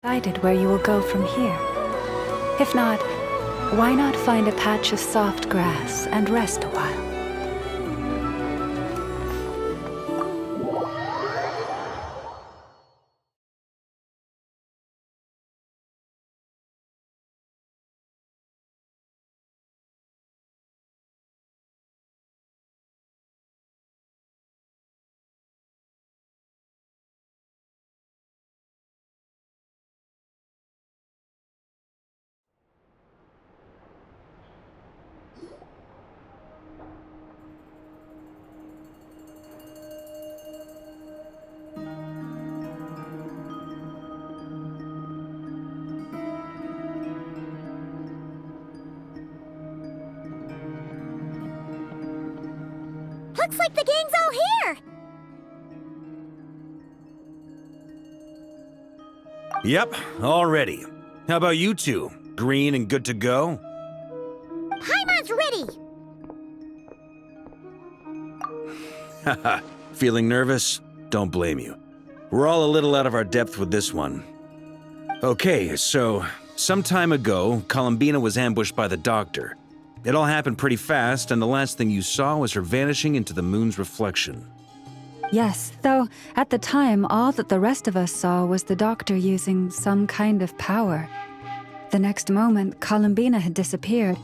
Decided where you will go from here. If not, why not find a patch of soft grass and rest a while? Looks like the gang's all here! Yep, all ready. How about you two? Green and good to go? Paimon's ready! Haha, feeling nervous? Don't blame you. We're all a little out of our depth with this one. Okay, so, some time ago, Columbina was ambushed by the Doctor. It all happened pretty fast, and the last thing you saw was her vanishing into the moon's reflection. Yes, though at the time, all that the rest of us saw was the Doctor using some kind of power. The next moment, Columbina had disappeared,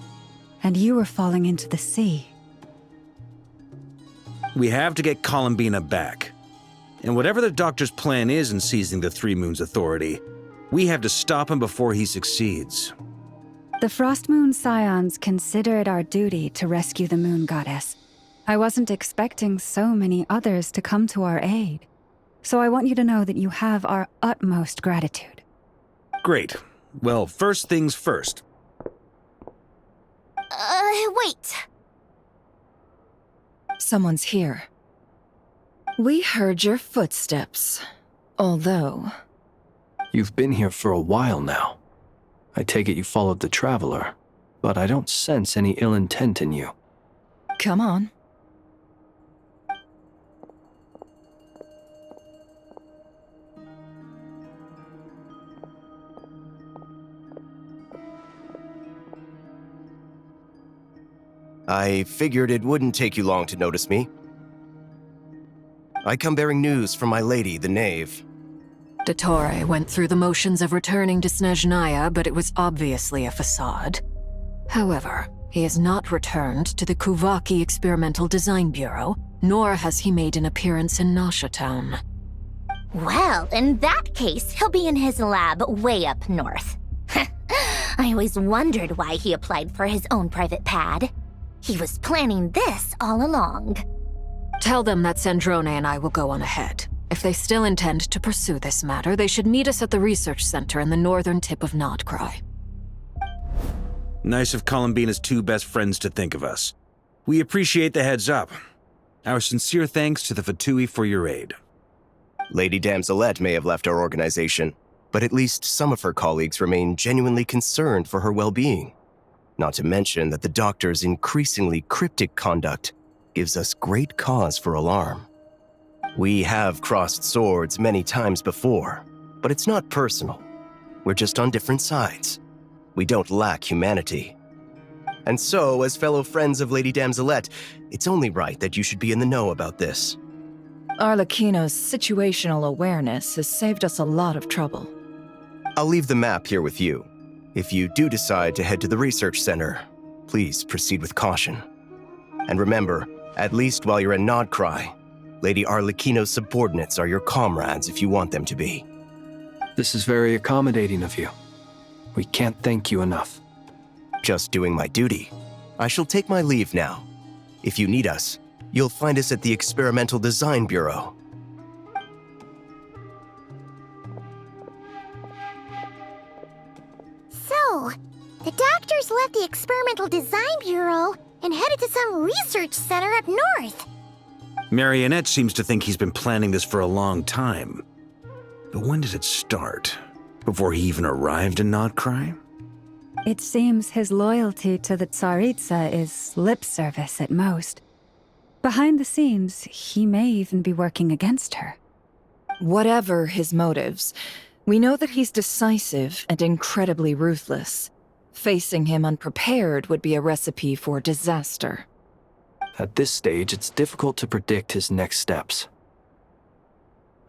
and you were falling into the sea. We have to get Columbina back. And whatever the Doctor's plan is in seizing the Three Moons Authority, we have to stop him before he succeeds. The Frost Moon Scions consider it our duty to rescue the Moon Goddess. I wasn't expecting so many others to come to our aid. So I want you to know that you have our utmost gratitude. Great. Well, first things first. Wait. Someone's here. We heard your footsteps. Although... You've been here for a while now. I take it you followed the Traveler, but I don't sense any ill intent in you. Come on. I figured it wouldn't take you long to notice me. I come bearing news from my lady, the Knave. Dottore went through the motions of returning to Snezhnaya, but it was obviously a facade. However, he has not returned to the Kuvaki Experimental Design Bureau, nor has he made an appearance in Nasha Town. Well, in that case, he'll be in his lab way up north. I always wondered why he applied for his own private pad. He was planning this all along. Tell them that Sandrone and I will go on ahead. If they still intend to pursue this matter, they should meet us at the research center in the northern tip of Nodcry. Nice of Columbina's two best friends to think of us. We appreciate the heads up. Our sincere thanks to the Fatui for your aid. Lady Damselette may have left our organization, but at least some of her colleagues remain genuinely concerned for her well-being. Not to mention that the Doctor's increasingly cryptic conduct gives us great cause for alarm. We have crossed swords many times before, but it's not personal. We're just on different sides. We don't lack humanity. And so, as fellow friends of Lady Damselette, it's only right that you should be in the know about this. Arlecchino's situational awareness has saved us a lot of trouble. I'll leave the map here with you. If you do decide to head to the research center, please proceed with caution. And remember, at least while you're in Nodcry, Lady Arlecchino's subordinates are your comrades if you want them to be. This is very accommodating of you. We can't thank you enough. Just doing my duty. I shall take my leave now. If you need us, you'll find us at the Experimental Design Bureau. So, the Doctor's left the Experimental Design Bureau and headed to some research center up north. Marionette seems to think he's been planning this for a long time. But when did it start? Before he even arrived in Nodcry? It seems his loyalty to the Tsaritsa is lip service at most. Behind the scenes, he may even be working against her. Whatever his motives, We know that he's decisive and incredibly ruthless. Facing him unprepared would be a recipe for disaster. At this stage, it's difficult to predict his next steps.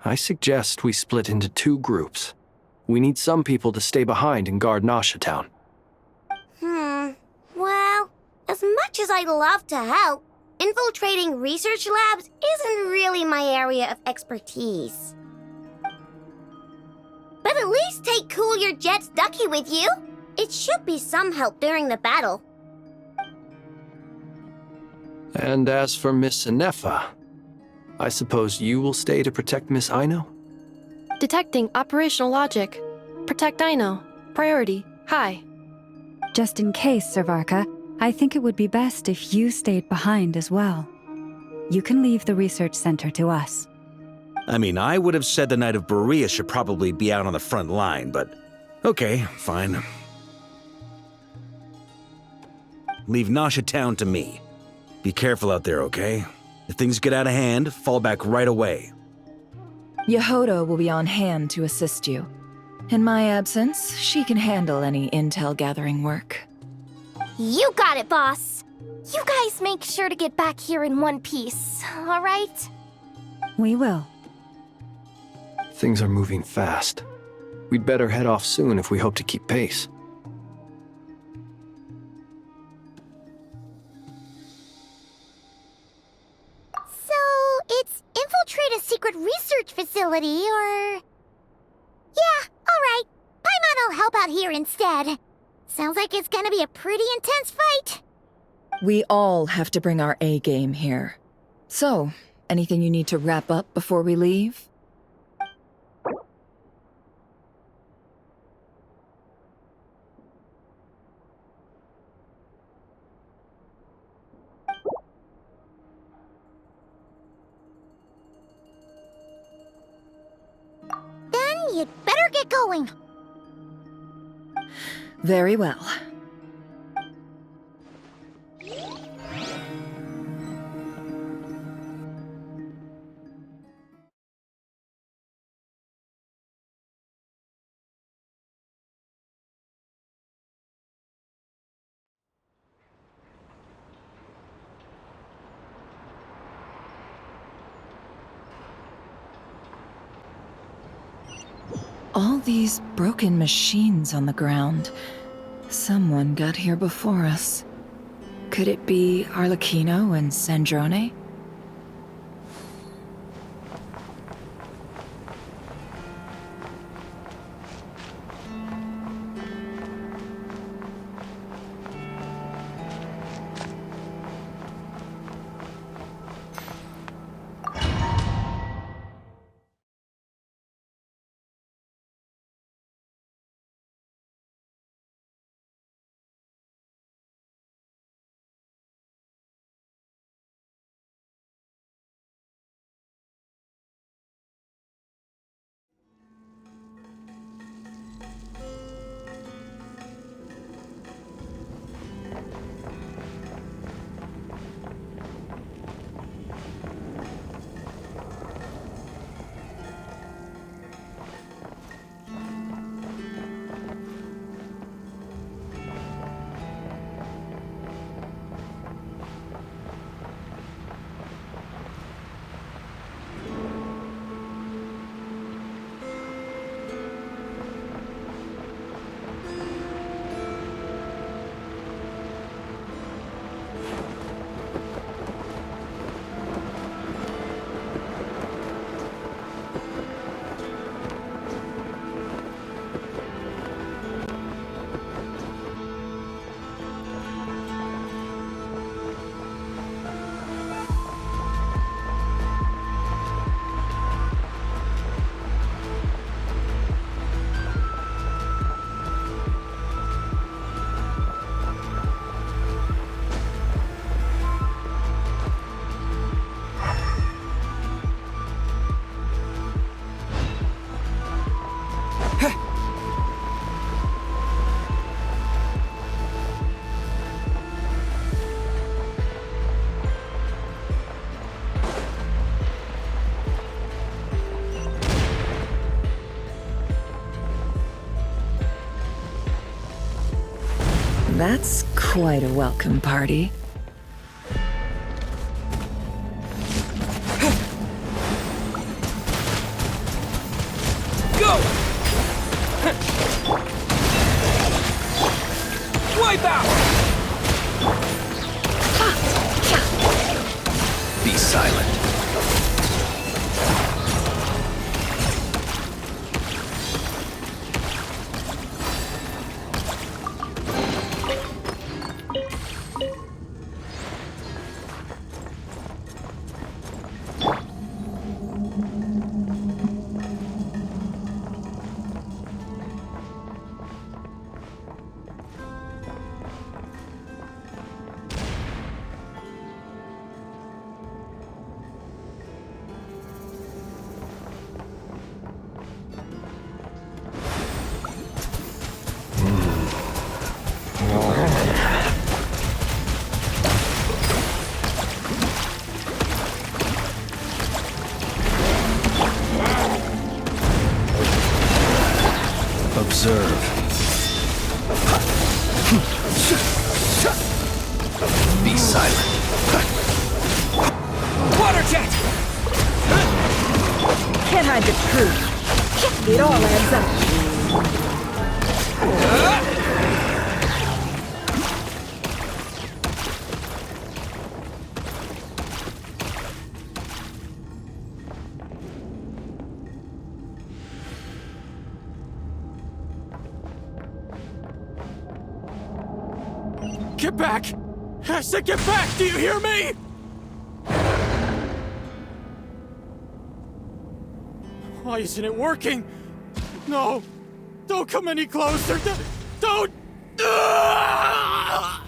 I suggest we split into 2 groups. We need some people to stay behind and guard Nasha Town. Well, as much as I'd love to help, infiltrating research labs isn't really my area of expertise. But at least take Cool Your Jet's Ducky with you. It should be some help during the battle. And as for Miss Inefa, I suppose you will stay to protect Miss Aino? Detecting operational logic. Protect Dino. Priority. High. Just in case, Servarka, I think it would be best if you stayed behind as well. You can leave the research center to us. I mean, I would have said the Knight of Berea should probably be out on the front line, but okay, fine. Leave Nasha Town to me. Be careful out there, okay? If things get out of hand, fall back right away. Yehodo will be on hand to assist you. In my absence, she can handle any intel gathering work. You got it, boss. You guys make sure to get back here in one piece, all right? We will. Things are moving fast. We'd better head off soon if we hope to keep pace. So, it's infiltrate a secret research facility, or... Yeah, alright. Paimon will help out here instead. Sounds like it's gonna be a pretty intense fight. We all have to bring our A game here. So, anything you need to wrap up before we leave? Then you'd better get going. Very well. All these broken machines on the ground. Someone got here before us. Could it be Arlecchino and Sandrone? That's quite a welcome party. Go! Wipe out! Be silent. Observe. Be silent. Water jet! Can't hide the truth. It all adds up. Get back! I said get back! Do you hear me? Why isn't it working? No! Don't come any closer! Don't! Ah!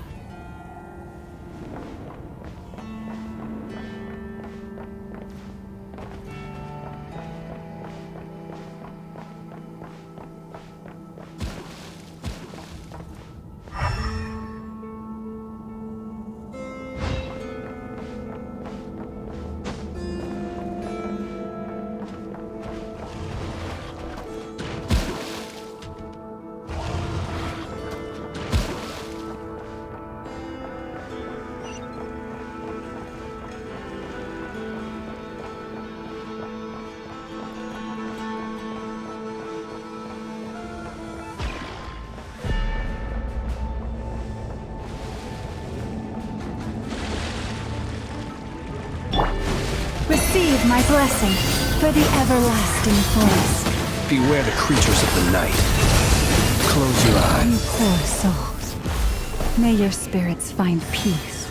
Receive my blessing for the everlasting forest. Beware the creatures of the night. Close your eyes. You poor souls. May your spirits find peace.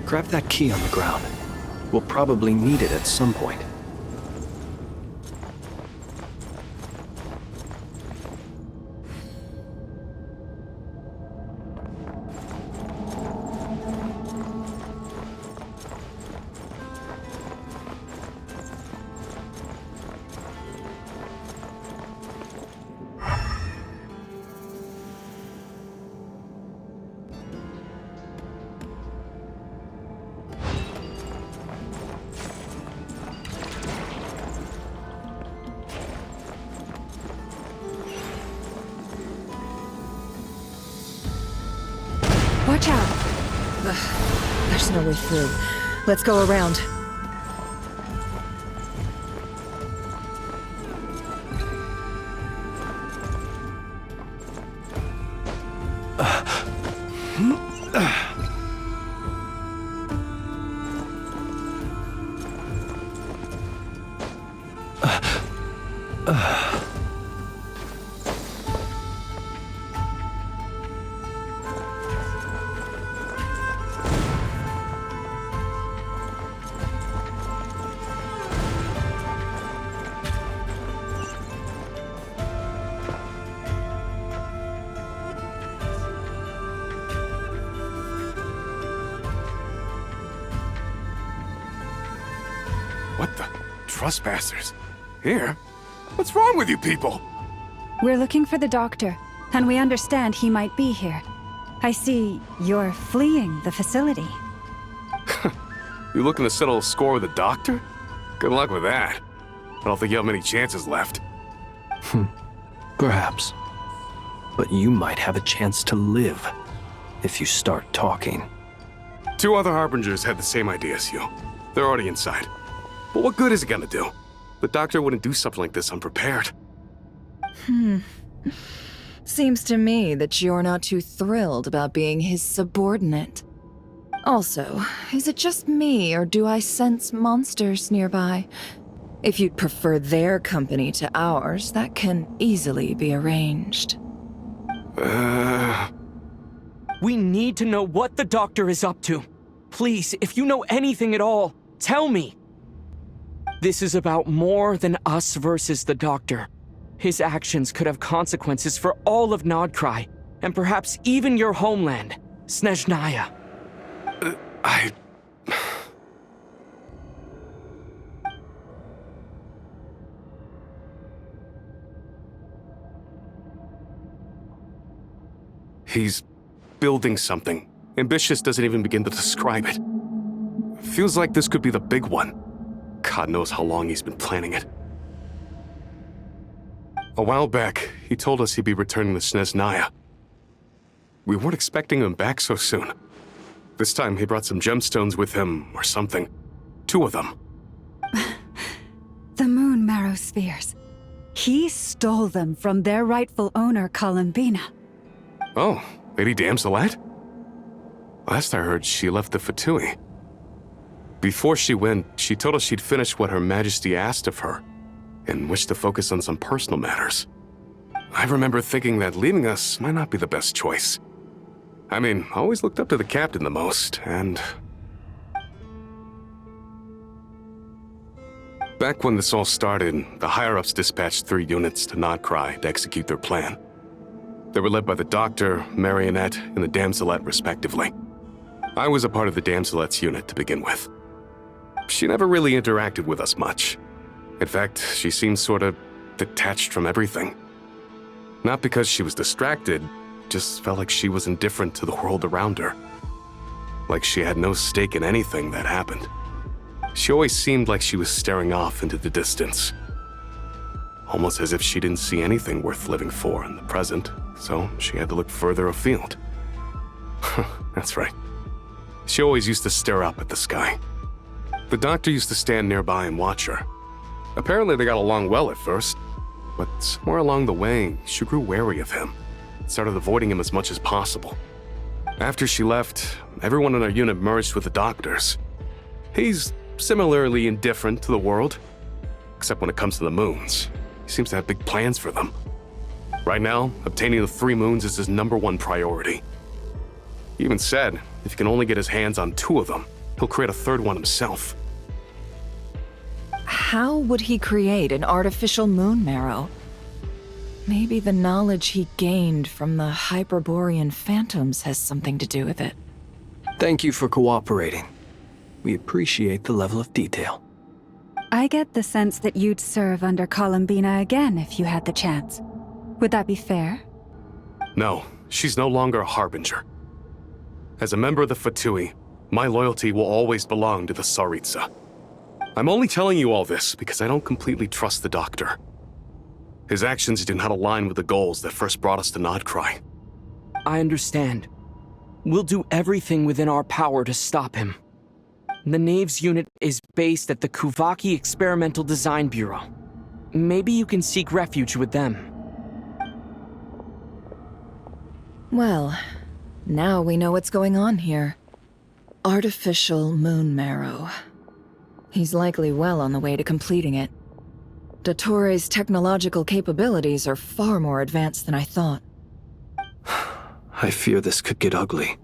Grab that key on the ground. We'll probably need it at some point. Watch out! There's no way through. Let's go around. What the? Trespassers? Here? What's wrong with you people? We're looking for the doctor, and we understand he might be here. I see you're fleeing the facility. You looking to settle a score with the doctor? Good luck with that. I don't think you have many chances left. Perhaps. But you might have a chance to live. if you start talking. 2 other Harbingers had the same idea as you. They're already inside. But what good is it gonna do? The doctor wouldn't do something like this unprepared. Seems to me that you're not too thrilled about being his subordinate. Also, is it just me, or do I sense monsters nearby? If you'd prefer their company to ours, that can easily be arranged. We need to know what the doctor is up to. Please, if you know anything at all, tell me. This is about more than us versus the doctor. His actions could have consequences for all of Nodcry, and perhaps even your homeland, Snezhnaya. He's building something. Ambitious doesn't even begin to describe it. Feels like this could be the big one. God knows how long he's been planning it. A while back, he told us he'd be returning to Snezhnaya. We weren't expecting him back so soon. This time he brought some gemstones with him, or something. 2 of them. The moon marrow spheres. He stole them from their rightful owner, Columbina. Oh, Lady Damselat? Last I heard, she left the Fatui. Before she went, she told us she'd finished what Her Majesty asked of her, and wished to focus on some personal matters. I remember thinking that leaving us might not be the best choice. I mean, I always looked up to the captain the most, and... Back when this all started, the higher-ups dispatched 3 units to Nodcry to execute their plan. They were led by the Doctor, Marionette, and the Damselet, respectively. I was a part of the Damselet's unit to begin with. She never really interacted with us much. In fact, she seemed sort of detached from everything. Not because she was distracted, just felt like she was indifferent to the world around her. Like she had no stake in anything that happened. She always seemed like she was staring off into the distance. Almost as if she didn't see anything worth living for in the present, so she had to look further afield. That's right. She always used to stare up at the sky. The Doctor used to stand nearby and watch her. Apparently they got along well at first, but somewhere along the way, she grew wary of him and started avoiding him as much as possible. After she left, everyone in our unit merged with the Doctor's. He's similarly indifferent to the world, except when it comes to the moons. He seems to have big plans for them. Right now, obtaining the 3 moons is his #1 priority. He even said, if he can only get his hands on 2 of them, he'll create a 3rd one himself. How would he create an artificial moon marrow? Maybe the knowledge he gained from the Hyperborean phantoms has something to do with it. Thank you for cooperating. We appreciate the level of detail. I get the sense that you'd serve under Columbina again if you had the chance. Would that be fair? No, she's no longer a Harbinger. As a member of the Fatui, my loyalty will always belong to the Tsaritsa. I'm only telling you all this because I don't completely trust the Doctor. His actions do not align with the goals that first brought us to Nodcry. I understand. We'll do everything within our power to stop him. The Knaves unit is based at the Kuvaki Experimental Design Bureau. Maybe you can seek refuge with them. Well, now we know what's going on here. Artificial moon marrow. He's likely well on the way to completing it. Dottore's technological capabilities are far more advanced than I thought. I fear this could get ugly.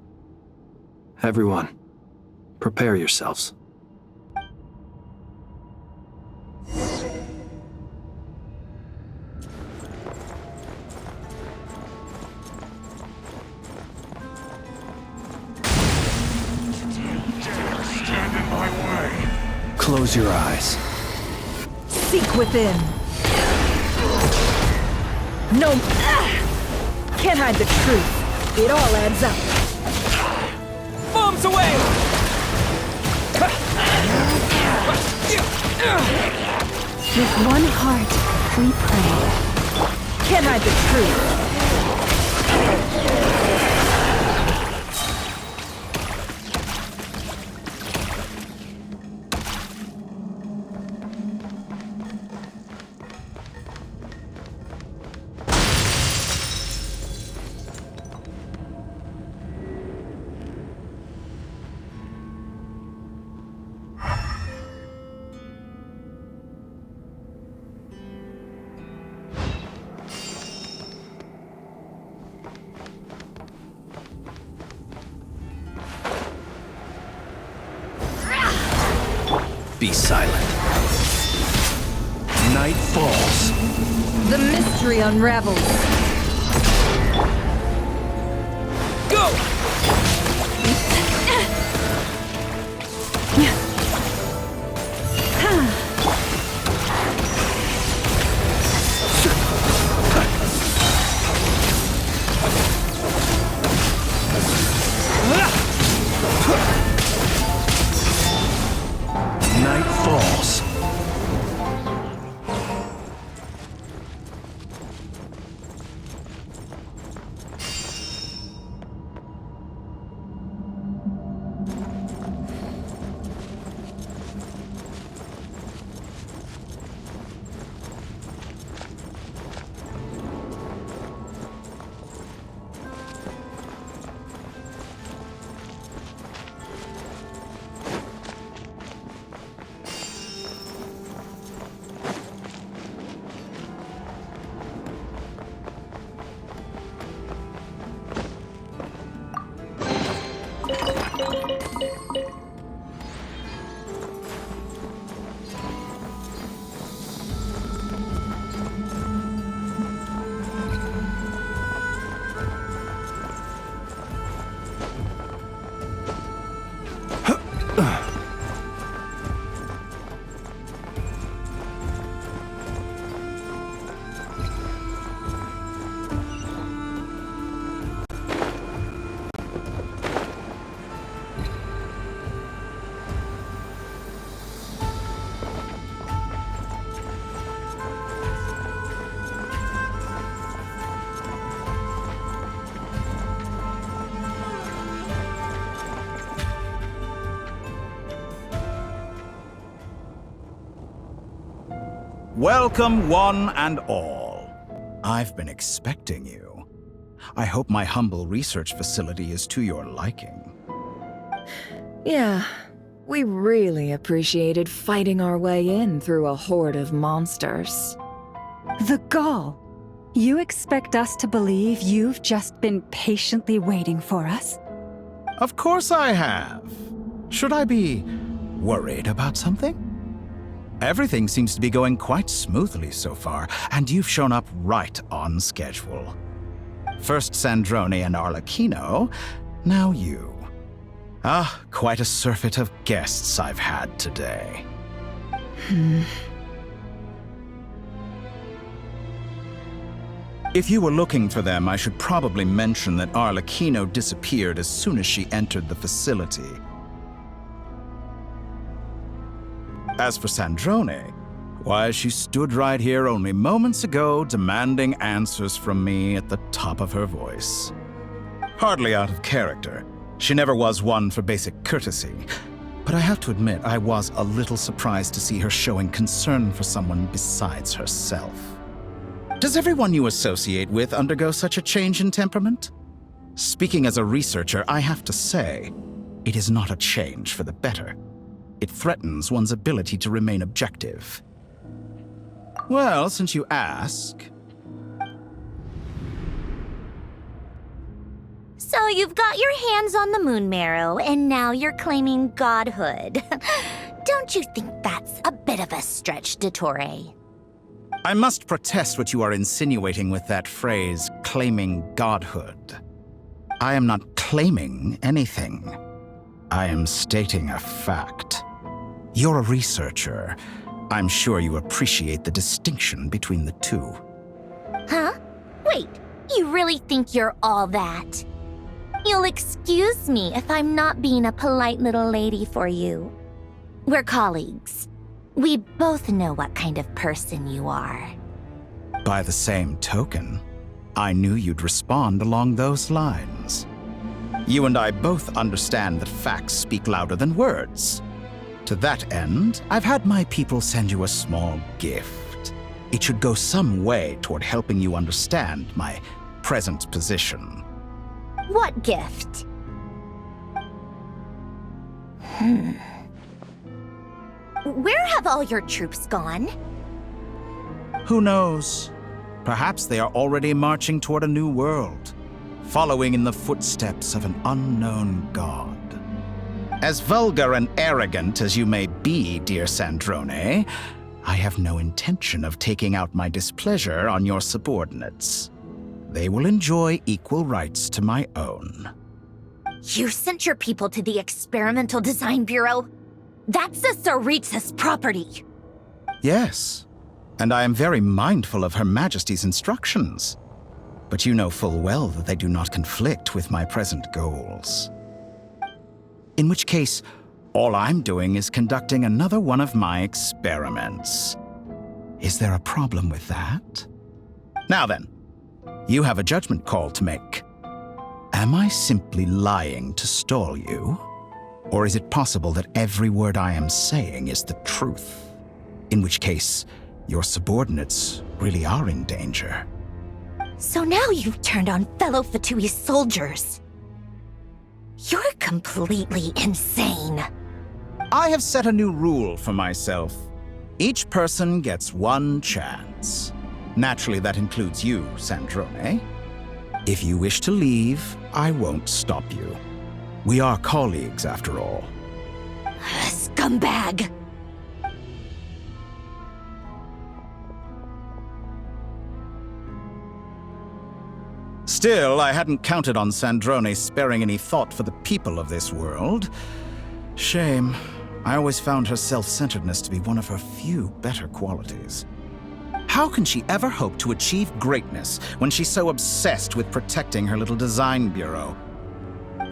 Everyone, prepare yourselves. Close your eyes. Seek within. No. Can't hide the truth. It all adds up. Bombs away! With one heart, we pray. Can't hide the truth. Be silent. Night falls. The mystery unravels. Go! Night falls. Welcome, one and all. I've been expecting you. I hope my humble research facility is to your liking. Yeah, we really appreciated fighting our way in through a horde of monsters. The gall. You expect us to believe you've just been patiently waiting for us? Of course I have. Should I be worried about something? Everything seems to be going quite smoothly so far, and you've shown up right on schedule. First Sandrone and Arlecchino, now you. Ah, quite a surfeit of guests I've had today. If you were looking for them, I should probably mention that Arlecchino disappeared as soon as she entered the facility. As for Sandrone, why, she stood right here only moments ago demanding answers from me at the top of her voice. Hardly out of character. She never was one for basic courtesy. But I have to admit, I was a little surprised to see her showing concern for someone besides herself. Does everyone you associate with undergo such a change in temperament? Speaking as a researcher, I have to say, it is not a change for the better. It threatens one's ability to remain objective. Well, since you ask... So you've got your hands on the moon marrow, and now you're claiming godhood. Don't you think that's a bit of a stretch, Dottore? I must protest what you are insinuating with that phrase, claiming godhood. I am not claiming anything. I am stating a fact. You're a researcher. I'm sure you appreciate the distinction between the two. Huh? Wait, you really think you're all that? You'll excuse me if I'm not being a polite little lady for you. We're colleagues. We both know what kind of person you are. By the same token, I knew you'd respond along those lines. You and I both understand that facts speak louder than words. To that end, I've had my people send you a small gift. It should go some way toward helping you understand my present position. What gift? Where have all your troops gone? Who knows? Perhaps they are already marching toward a new world, following in the footsteps of an unknown god. As vulgar and arrogant as you may be, dear Sandrone, I have no intention of taking out my displeasure on your subordinates. They will enjoy equal rights to my own. You sent your people to the Experimental Design Bureau? That's the Tsaritsa's property. Yes, and I am very mindful of Her Majesty's instructions. But you know full well that they do not conflict with my present goals. In which case, all I'm doing is conducting another one of my experiments. Is there a problem with that? Now then, you have a judgment call to make. Am I simply lying to stall you? Or is it possible that every word I am saying is the truth? In which case, your subordinates really are in danger. So now you've turned on fellow Fatui soldiers. You're completely insane. I have set a new rule for myself. Each person gets one chance. Naturally, that includes you, Sandrone. If you wish to leave, I won't stop you. We are colleagues, after all. Scumbag! Still, I hadn't counted on Sandrone sparing any thought for the people of this world. Shame. I always found her self-centeredness to be one of her few better qualities. How can she ever hope to achieve greatness when she's so obsessed with protecting her little design bureau?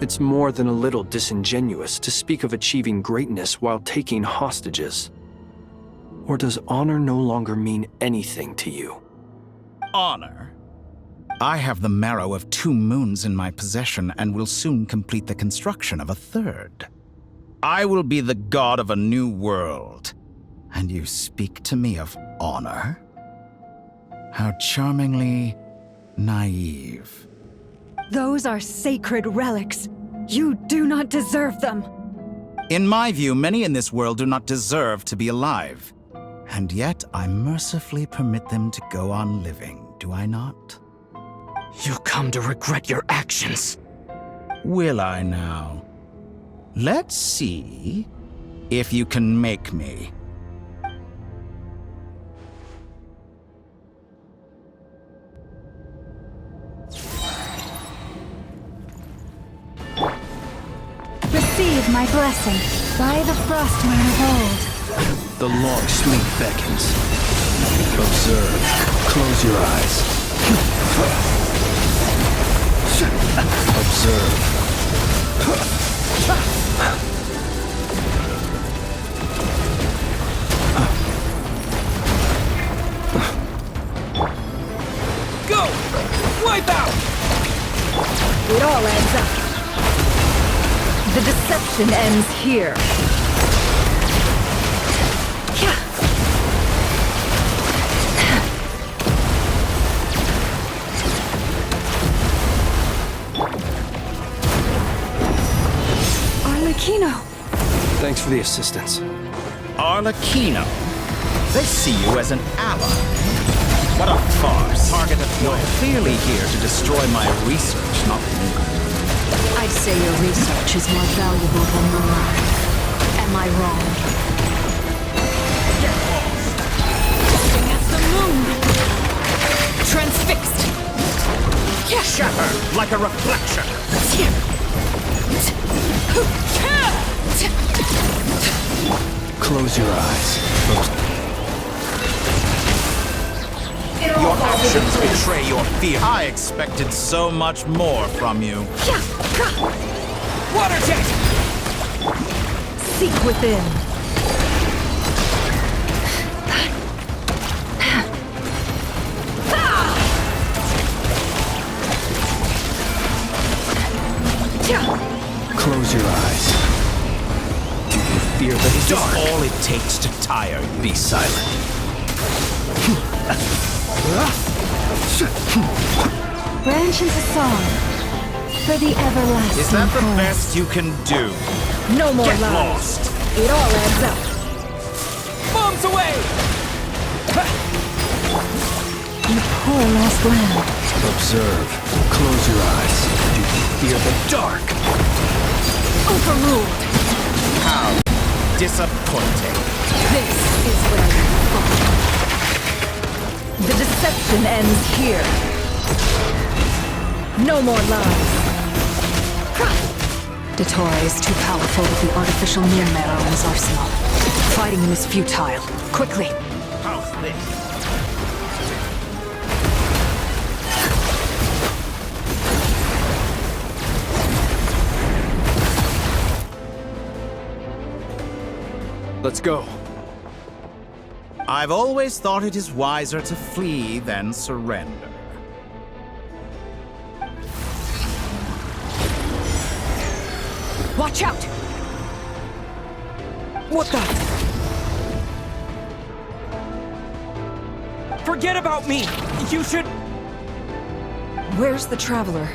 It's more than a little disingenuous to speak of achieving greatness while taking hostages. Or does honor no longer mean anything to you? Honor? I have the marrow of 2 moons in my possession and will soon complete the construction of a 3rd. I will be the god of a new world. And you speak to me of honor? How charmingly naive. Those are sacred relics. You do not deserve them. In my view, many in this world do not deserve to be alive. And yet I mercifully permit them to go on living, do I not? You'll come to regret your actions. Will I now? Let's see if you can make me. Receive my blessing by the frost moon of old. The long sleep beckons. Observe. Close your eyes. Observe. Go! Wipe out! It all adds up. The deception ends here. Arlecchino! Thanks for the assistance. Arlecchino. They see you as an ally. What a farce. Target of You're clearly here to destroy my research, not me. I'd say your research is more valuable than your life. Am I wrong? Get lost! Looking at the moon! Transfixed! Shatter like a reflection. Close your eyes. Your actions betray your fear. I expected so much more from you. Water jet! Seek within. Close your eyes. Do you fear the Is this dark? all it takes to tire you? Be silent. Branch into song for the everlasting Is that the chorus. best you can do? No more Get lies. lost. It all adds up. Bombs away! You poor lost lamb. Observe. Close your eyes. Do you fear the dark? Overruled! How disappointing. This is where you fall. The deception ends here. No more lies. Dottore is too powerful with the artificial Mirror in his arsenal. Fighting him is futile. Quickly! How's this? Let's go. I've always thought it is wiser to flee than surrender. Watch out! What the? Forget about me! You should... Where's the Traveler?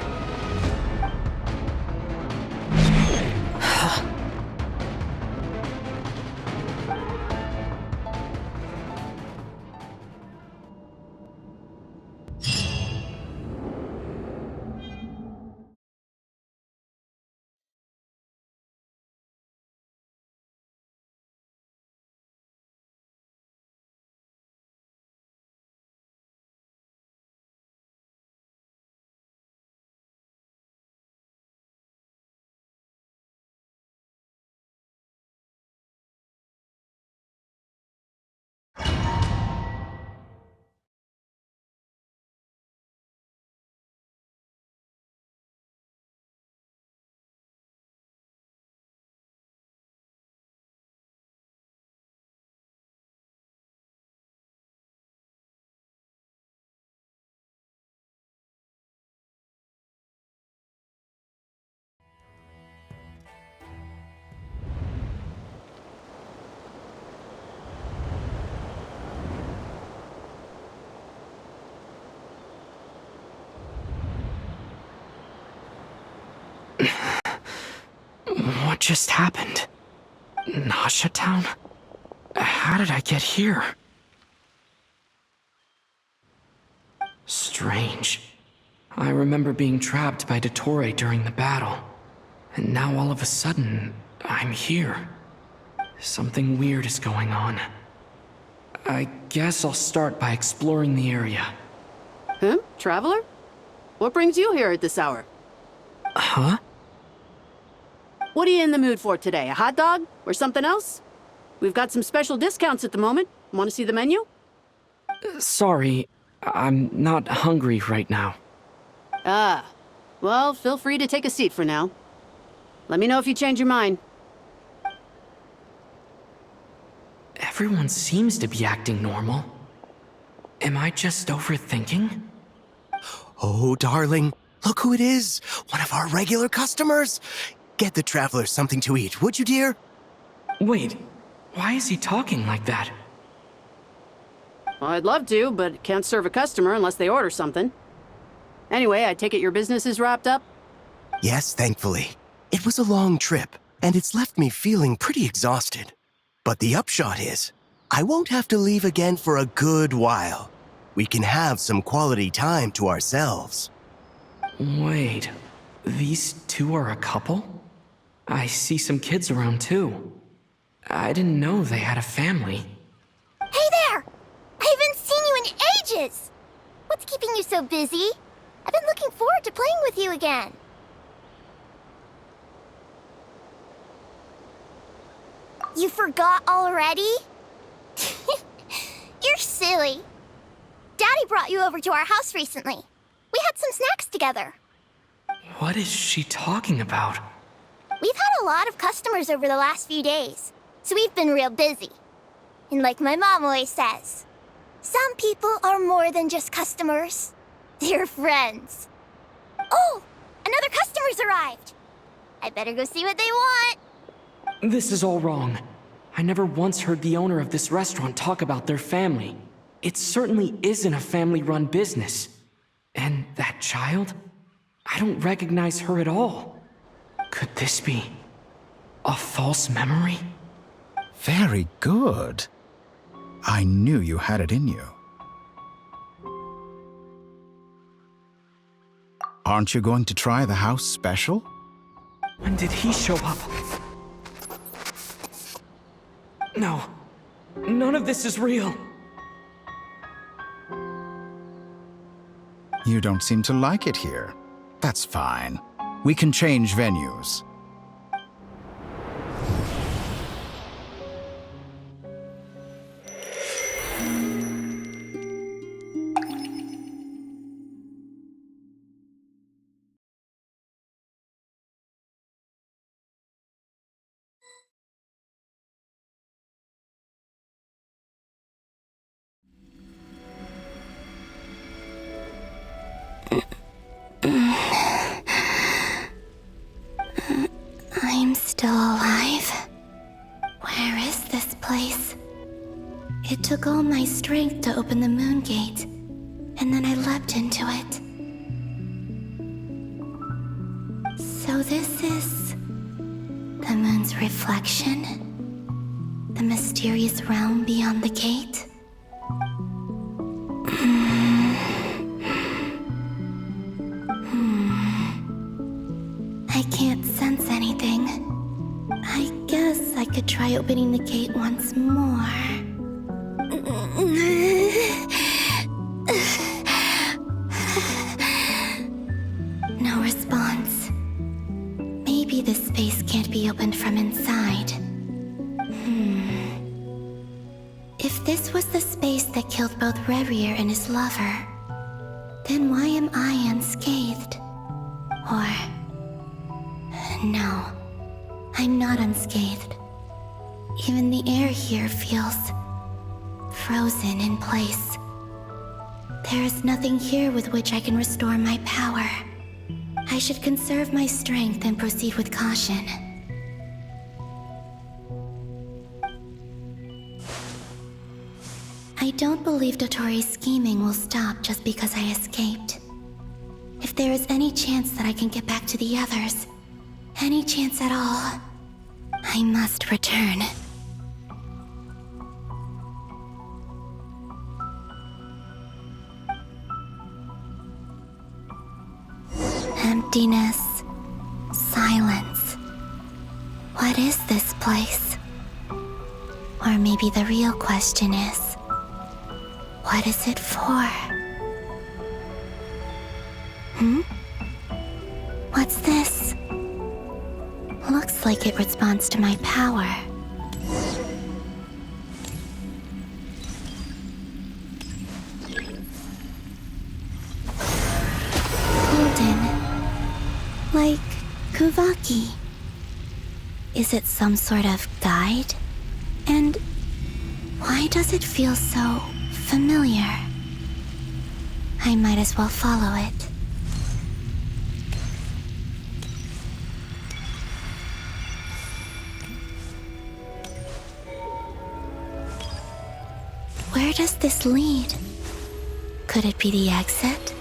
What just happened? Nasha Town? How did I get here? Strange. I remember being trapped by Dottore during the battle. And now all of a sudden, I'm here. Something weird is going on. I guess I'll start by exploring the area. Huh? Traveler? What brings you here at this hour? Huh? What are you in the mood for today? A hot dog? Or something else? We've got some special discounts at the moment. Want to see the menu? Sorry, I'm not hungry right now. Ah. Well, feel free to take a seat for now. Let me know if you change your mind. Everyone seems to be acting normal. Am I just overthinking? Oh, darling, look who it is. One of our regular customers. Get the Traveler something to eat, would you, dear? Wait, why is he talking like that? Well, I'd love to, but can't serve a customer unless they order something. Anyway, I take it your business is wrapped up? Yes, thankfully. It was a long trip, and it's left me feeling pretty exhausted. But the upshot is, I won't have to leave again for a good while. We can have some quality time to ourselves. Wait, these two are a couple? I see some kids around too. I didn't know they had a family. Hey there! I haven't seen you in ages! What's keeping you so busy? I've been looking forward to playing with you again. You forgot already? You're silly. Daddy brought you over to our house recently. We had some snacks together. What is she talking about? We've had a lot of customers over the last few days, so we've been real busy. And like my mom always says, some people are more than just customers. They're friends. Oh, another customer's arrived. I better go see what they want. This is all wrong. I never once heard the owner of this restaurant talk about their family. It certainly isn't a family-run business. And that child? I don't recognize her at all. Could this be a false memory? Very good. I knew you had it in you. Aren't you going to try the house special? When did he show up? No. None of this is real. You don't seem to like it here. That's fine. We can change venues. I'm still alive. Where is this place? It took all my strength to open the moon gate, and then I leapt into it. So this is the moon's reflection? The mysterious realm beyond the gate? I can't sense anything. I guess I could try opening the gate once more. No response. Maybe this space can't be opened from inside. If this was the space that killed both Revier and his lover, then why am I unscathed? Or... no, I'm not unscathed. Even the air here feels frozen in place. There is nothing here with which I can restore my power. I should conserve my strength and proceed with caution. I don't believe Dotori's scheming will stop just because I escaped. If there is any chance that I can get back to the others, any chance at all, I must return. Emptiness, silence. What is this place? Or maybe the real question is, what is it for? What's this? Looks like it responds to my power. Golden. Like Kuvaki. Is it some sort of guide? And why does it feel so familiar? I might as well follow it. Where does this lead? Could it be the exit?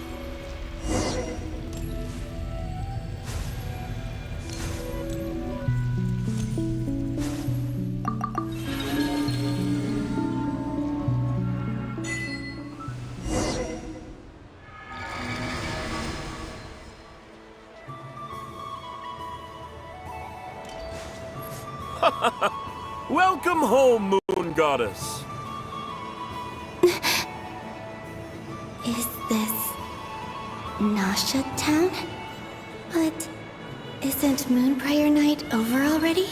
Welcome home, Moon Goddess. Is this Nasha Town? But isn't Moonbriar Night over already?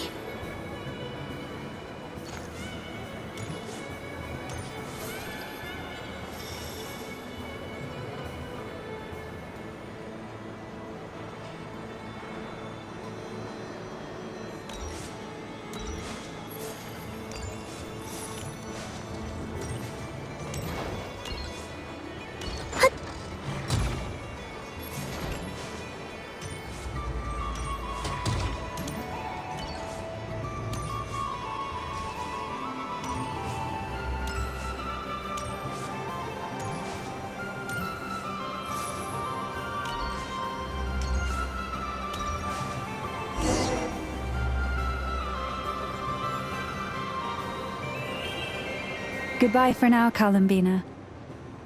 Goodbye for now, Columbina.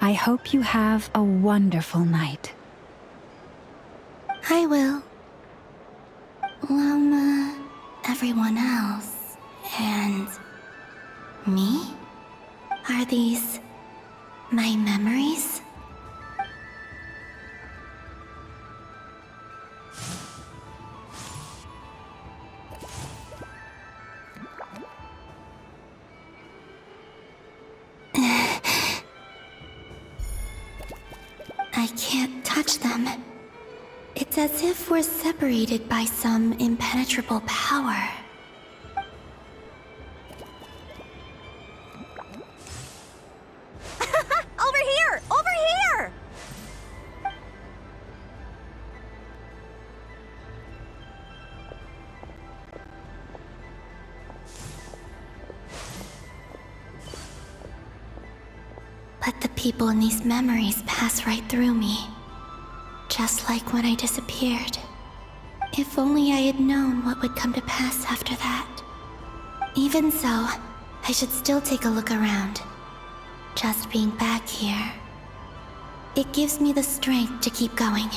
I hope you have a wonderful night. I will. Everyone else, and me? Are these my memories? I can't touch them. It's as if we're separated by some impenetrable power. Over here! Over here! But the people in these memories pass right through me. Just like when I disappeared. If only I had known what would come to pass after that. Even so, I should still take a look around. Just being back here, it gives me the strength to keep going.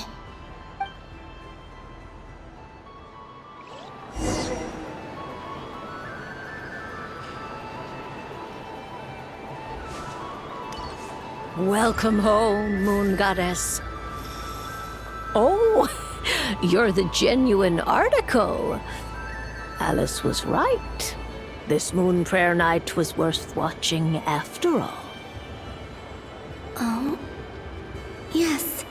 Welcome home, Moon Goddess. Oh, you're the genuine article. Alice was right. This Moon Prayer Night was worth watching after all. Oh? Yes.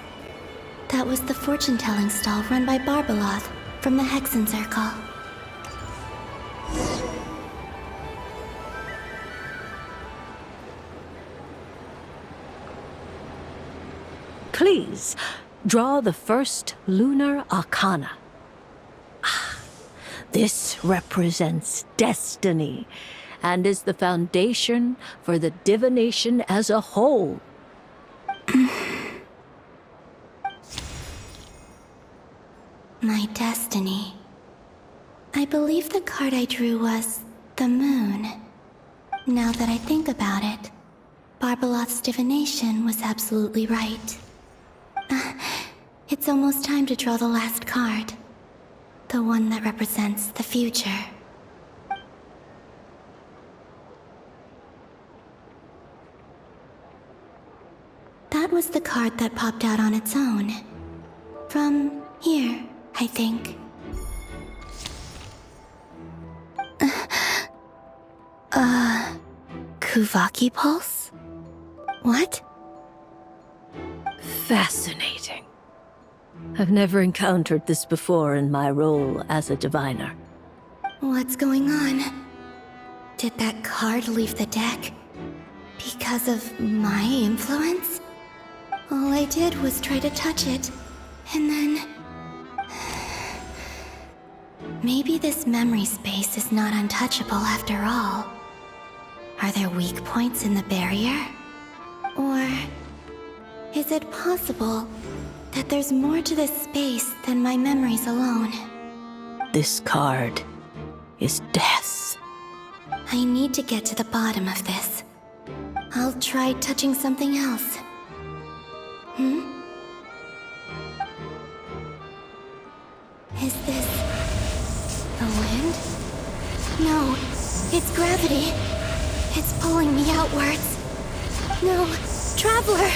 That was the fortune-telling stall run by Barbeloth from the Hexen Circle. Please, draw the first lunar arcana. This represents destiny and is the foundation for the divination as a whole. My destiny. I believe the card I drew was the moon. Now that I think about it, Barbeloth's divination was absolutely right. It's almost time to draw the last card. The one that represents the future. That was the card that popped out on its own. From here, I think. Kuvaki Pulse? What? Fascinating. I've never encountered this before in my role as a diviner. What's going on? Did that card leave the deck? Because of my influence? All I did was try to touch it, and then... Maybe this memory space is not untouchable after all. Are there weak points in the barrier? Or... is it possible that there's more to this space than my memories alone? This card is death. I need to get to the bottom of this. I'll try touching something else. Is this... the wind? No, it's gravity. It's pulling me outwards. No, Traveler!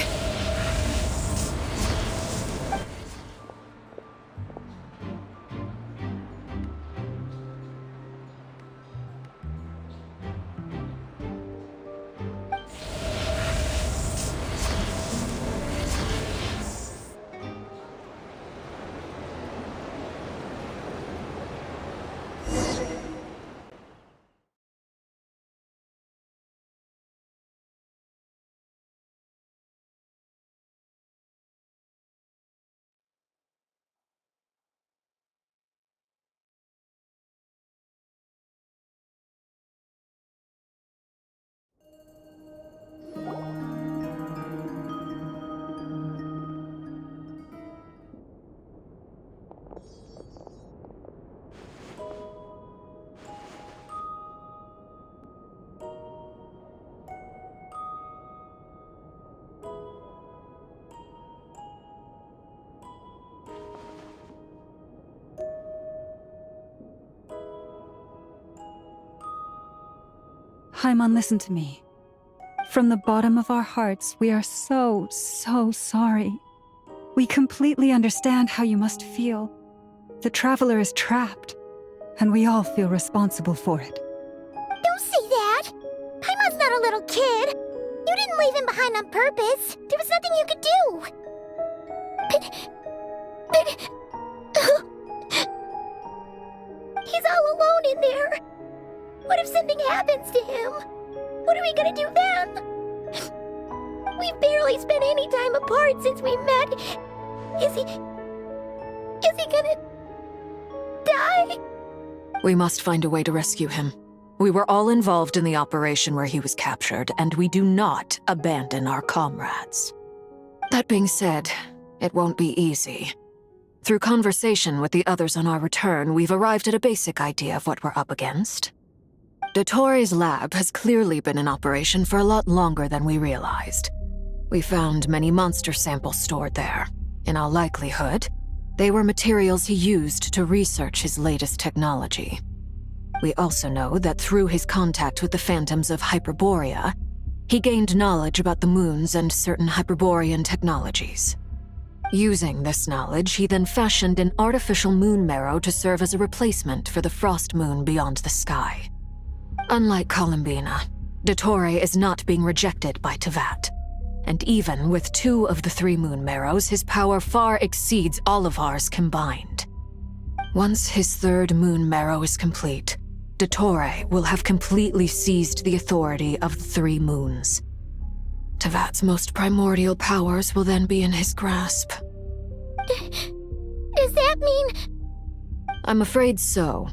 Paimon, listen to me. From the bottom of our hearts, we are so sorry. We completely understand how you must feel. The Traveler is trapped, and we all feel responsible for it. Don't say that! Paimon's not a little kid! You didn't leave him behind on purpose! There was nothing you could do! But... He's all alone in there! What if something happens to him? What are we gonna do then? We've barely spent any time apart since we met. Is he gonna... die? We must find a way to rescue him. We were all involved in the operation where he was captured, and we do not abandon our comrades. That being said, it won't be easy. Through conversation with the others on our return, we've arrived at a basic idea of what we're up against. Dottore lab has clearly been in operation for a lot longer than we realized. We found many monster samples stored there. In all likelihood, they were materials he used to research his latest technology. We also know that through his contact with the phantoms of Hyperborea, he gained knowledge about the moons and certain Hyperborean technologies. Using this knowledge, he then fashioned an artificial moon marrow to serve as a replacement for the frost moon beyond the sky. Unlike Columbina, Dottore is not being rejected by Tevat. And even with 2 of the 3 moon marrows, his power far exceeds all of ours combined. Once his 3rd moon marrow is complete, Dottore will have completely seized the authority of the 3 moons. Tevat's most primordial powers will then be in his grasp. Does that mean... I'm afraid so.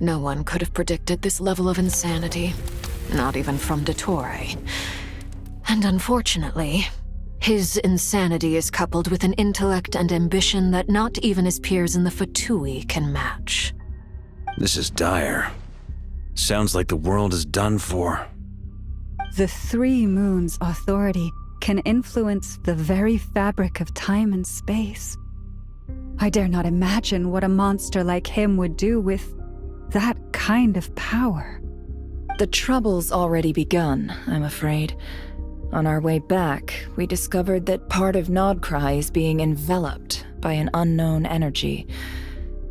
No one could have predicted this level of insanity. Not even from Dottore. And unfortunately, his insanity is coupled with an intellect and ambition that not even his peers in the Fatui can match. This is dire. Sounds like the world is done for. The 3 moons' authority can influence the very fabric of time and space. I dare not imagine what a monster like him would do with that kind of power. The trouble's already begun, I'm afraid. On our way back, we discovered that part of Nodcry is being enveloped by an unknown energy.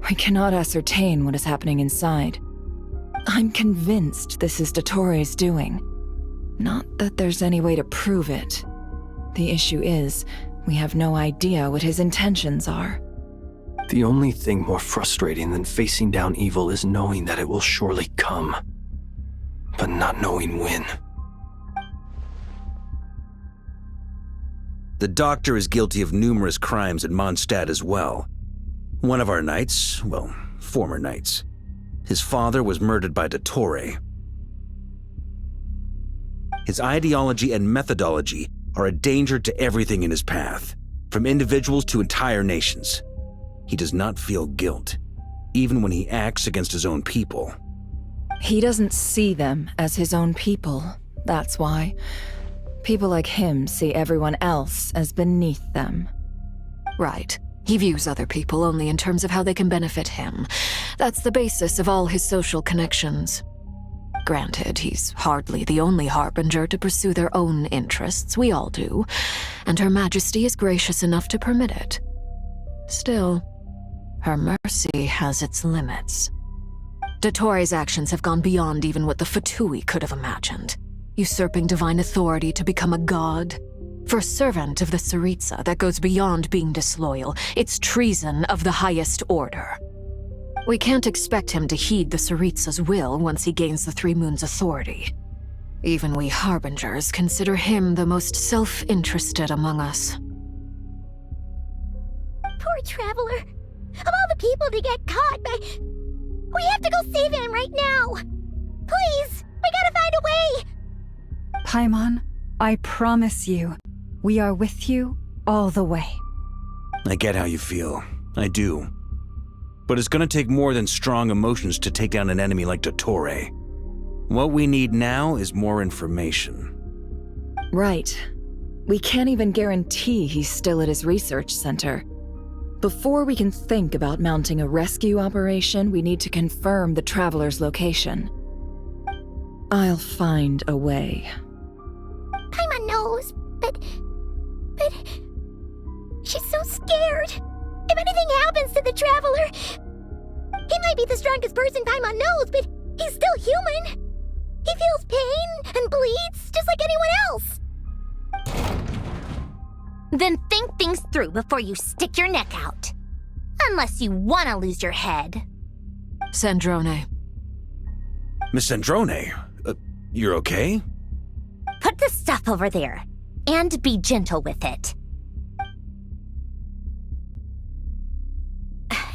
We cannot ascertain what is happening inside. I'm convinced this is Dottore's doing. Not that there's any way to prove it. The issue is, we have no idea what his intentions are. The only thing more frustrating than facing down evil is knowing that it will surely come, but not knowing when. The Doctor is guilty of numerous crimes at Mondstadt as well. One of our knights, well, former knights, his father was murdered by Dottore. His ideology and methodology are a danger to everything in his path, from individuals to entire nations. He does not feel guilt, even when he acts against his own people. He doesn't see them as his own people, that's why. People like him see everyone else as beneath them. Right. He views other people only in terms of how they can benefit him. That's the basis of all his social connections. Granted, he's hardly the only harbinger to pursue their own interests. We all do. And Her Majesty is gracious enough to permit it. Still, her mercy has its limits. Dottore's actions have gone beyond even what the Fatui could have imagined. Usurping divine authority to become a god. For a servant of the Tsaritsa, that goes beyond being disloyal. It's treason of the highest order. We can't expect him to heed the Tsaritsa's will once he gains the 3 Moons' authority. Even we Harbingers consider him the most self-interested among us. Poor Traveler. Of all the people to get caught by... We have to go save him right now! Please! We gotta find a way! Paimon, I promise you, we are with you all the way. I get how you feel. I do. But it's gonna take more than strong emotions to take down an enemy like Dottore. What we need now is more information. Right. We can't even guarantee he's still at his research center. Before we can think about mounting a rescue operation, we need to confirm the Traveler's location. I'll find a way. Paimon knows, but she's so scared. If anything happens to the Traveler, he might be the strongest person Paimon knows, but he's still human. He feels pain and bleeds just like anyone else. Then think things through before you stick your neck out. Unless you want to lose your head. Sandrone. Miss Sandrone, you're okay? Put the stuff over there, and be gentle with it.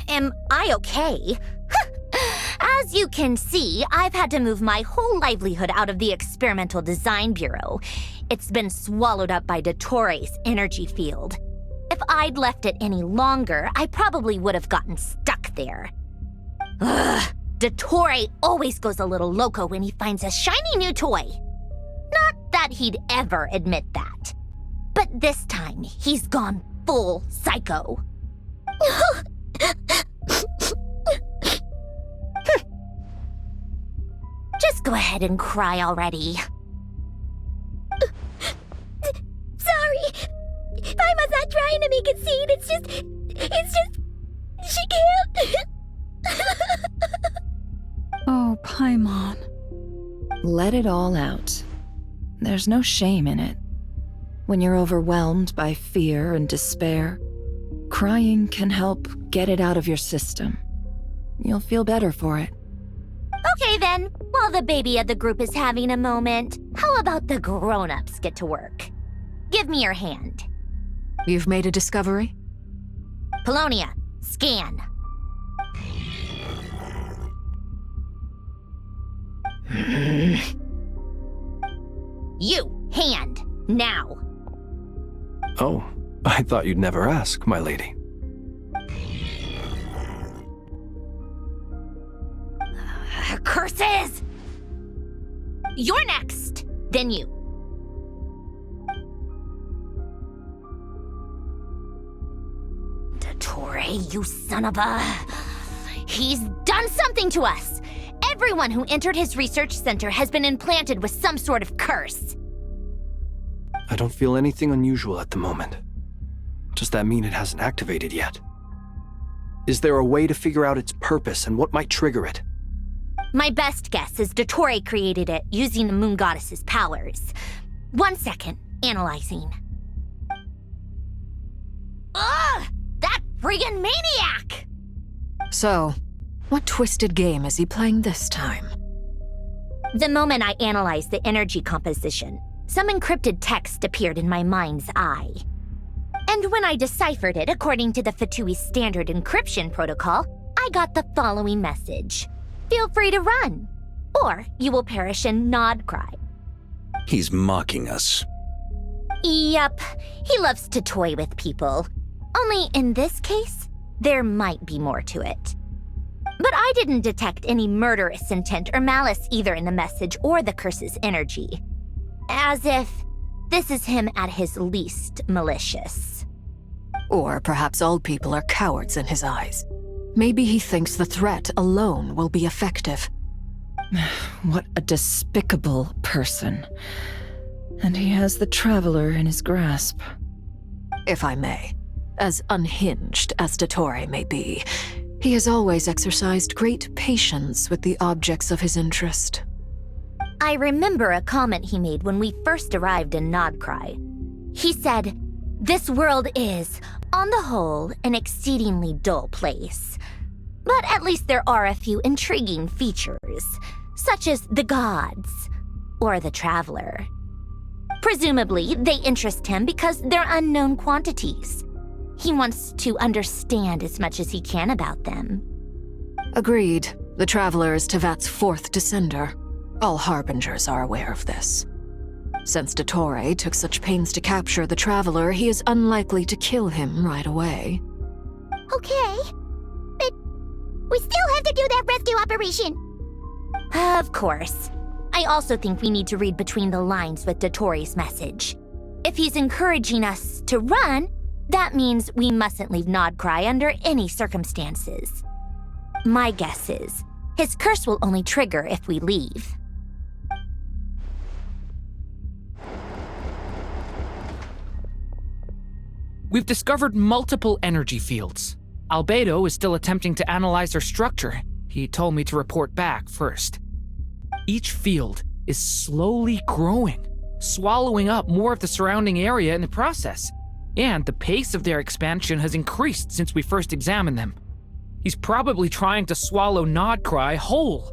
Am I okay? As you can see, I've had to move my whole livelihood out of the Experimental Design Bureau. It's been swallowed up by Dottoro's energy field. If I'd left it any longer, I probably would have gotten stuck there. Ugh, Dottore always goes a little loco when he finds a shiny new toy. Not that he'd ever admit that. But this time, he's gone full psycho. Just go ahead and cry already. Sorry. Paimon's not trying to make it seem. It's just, she can't. Oh, Paimon. Let it all out. There's no shame in it. When you're overwhelmed by fear and despair, crying can help get it out of your system. You'll feel better for it. Okay then, while the baby of the group is having a moment, how about the grown-ups get to work? Give me your hand. You've made a discovery? Polonia, scan. You, hand, now. Oh, I thought you'd never ask, my lady. Curses! You're next, then you. Dottore, you son of a... He's done something to us! Everyone who entered his research center has been implanted with some sort of curse. I don't feel anything unusual at the moment. Does that mean it hasn't activated yet? Is there a way to figure out its purpose and what might trigger it? My best guess is Dottore created it using the Moon Goddess's powers. 1 second, analyzing. Ugh! That friggin' maniac! So, what twisted game is he playing this time? The moment I analyzed the energy composition, some encrypted text appeared in my mind's eye. And when I deciphered it according to the Fatui's standard encryption protocol, I got the following message. Feel free to run, or you will perish in nod cry. He's mocking us. Yup, he loves to toy with people. Only in this case, there might be more to it. But I didn't detect any murderous intent or malice either in the message or the curse's energy. As if this is him at his least malicious. Or perhaps all people are cowards in his eyes. Maybe he thinks the threat alone will be effective. What a despicable person. And he has the Traveler in his grasp. If I may, as unhinged as Dottore may be, he has always exercised great patience with the objects of his interest. I remember a comment he made when we first arrived in Nodcry. He said, "This world is, on the whole, an exceedingly dull place. But at least there are a few intriguing features, such as the gods, or the Traveler. Presumably, they interest him because they're unknown quantities. He wants to understand as much as he can about them." Agreed. The Traveler is Tevat's fourth descender. All Harbingers are aware of this. Since Dottore took such pains to capture the Traveler, he is unlikely to kill him right away. Okay, but we still have to do that rescue operation. Of course. I also think we need to read between the lines with Dottore's message. If he's encouraging us to run, that means we mustn't leave Nodcry under any circumstances. My guess is, his curse will only trigger if we leave. We've discovered multiple energy fields. Albedo is still attempting to analyze their structure. He told me to report back first. Each field is slowly growing, swallowing up more of the surrounding area in the process. And the pace of their expansion has increased since we first examined them. He's probably trying to swallow Nodcry whole.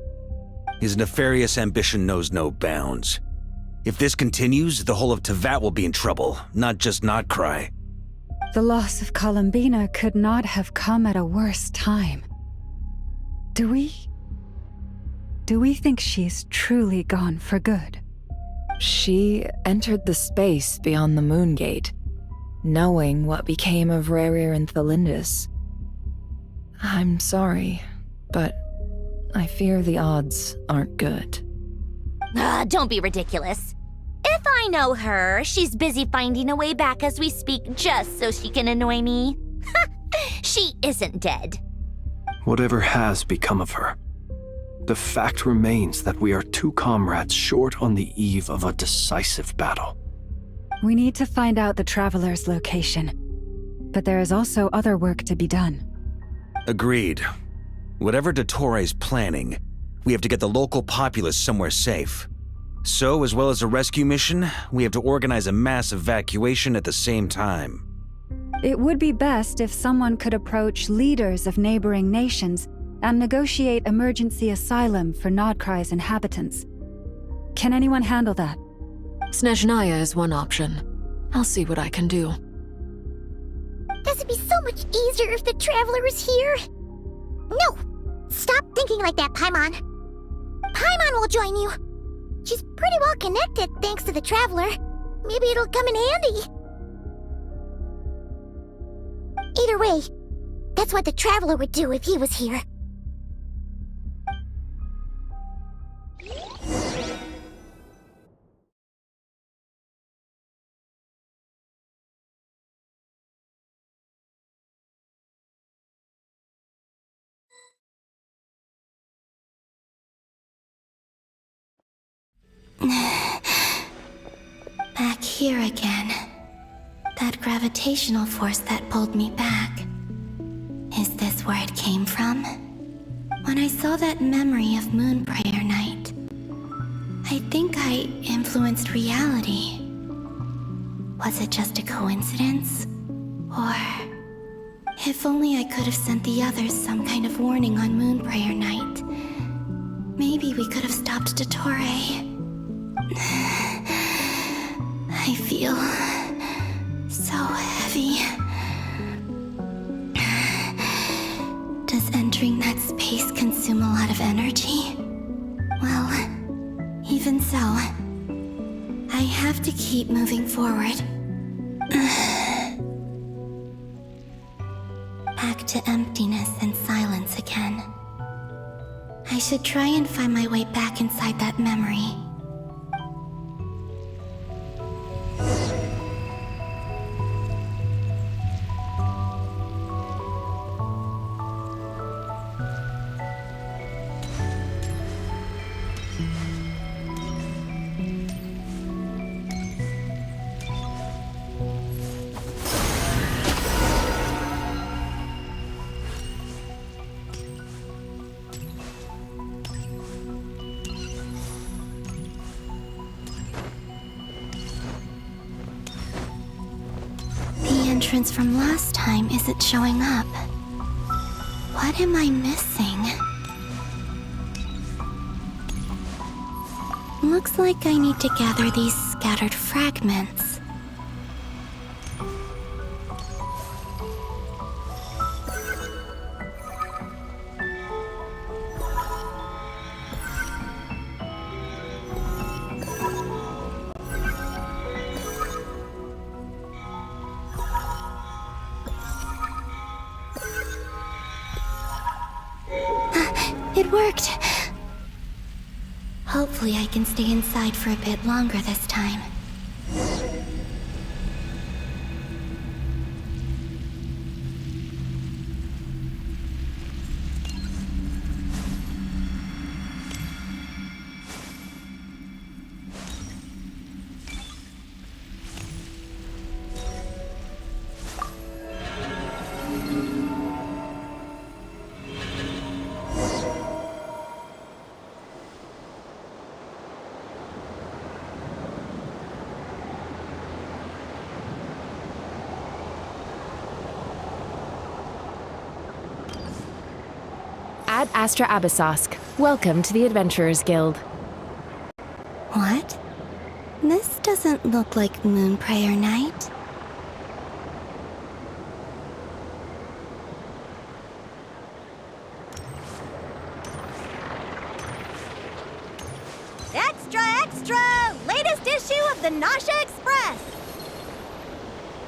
His nefarious ambition knows no bounds. If this continues, the whole of Tevat will be in trouble, not just Nodcry. The loss of Columbina could not have come at a worse time. Do we think she's truly gone for good? She entered the space beyond the Moon Gate, knowing what became of Rerir and Thalindus. I'm sorry, but I fear the odds aren't good. Don't be ridiculous. If I know her, she's busy finding a way back as we speak just so she can annoy me. She isn't dead. Whatever has become of her, the fact remains that we are two comrades short on the eve of a decisive battle. We need to find out the Traveler's location. But there is also other work to be done. Agreed. Whatever Dottore is planning, we have to get the local populace somewhere safe. So, as well as a rescue mission, we have to organize a mass evacuation at the same time. It would be best if someone could approach leaders of neighboring nations and negotiate emergency asylum for Nodcry's inhabitants. Can anyone handle that? Snezhnaya is one option. I'll see what I can do. Does it be so much easier if the Traveler was here? No! Stop thinking like that, Paimon. Paimon will join you. She's pretty well connected thanks to the Traveler. Maybe it'll come in handy. Either way, that's what the Traveler would do if he was here. Back here again. That gravitational force that pulled me back. Is this where it came from? When I saw that memory of Moon Prayer Night, I think I influenced reality. Was it just a coincidence? Or... if only I could have sent the others some kind of warning on Moon Prayer Night. Maybe we could have stopped Dottore. I feel so heavy. Does entering that space consume a lot of energy? Well, even so, I have to keep moving forward. Back to emptiness and silence again. I should try and find my way back inside that memory. Entrance from last time isn't showing up. What am I missing? Looks like I need to gather these scattered fragments. It worked! Hopefully I can stay inside for a bit longer this time. Ad Astra Abyssosk. Welcome to the Adventurers Guild. What? This doesn't look like Moon Prayer Night. Extra, extra! Latest issue of the Nasha Express!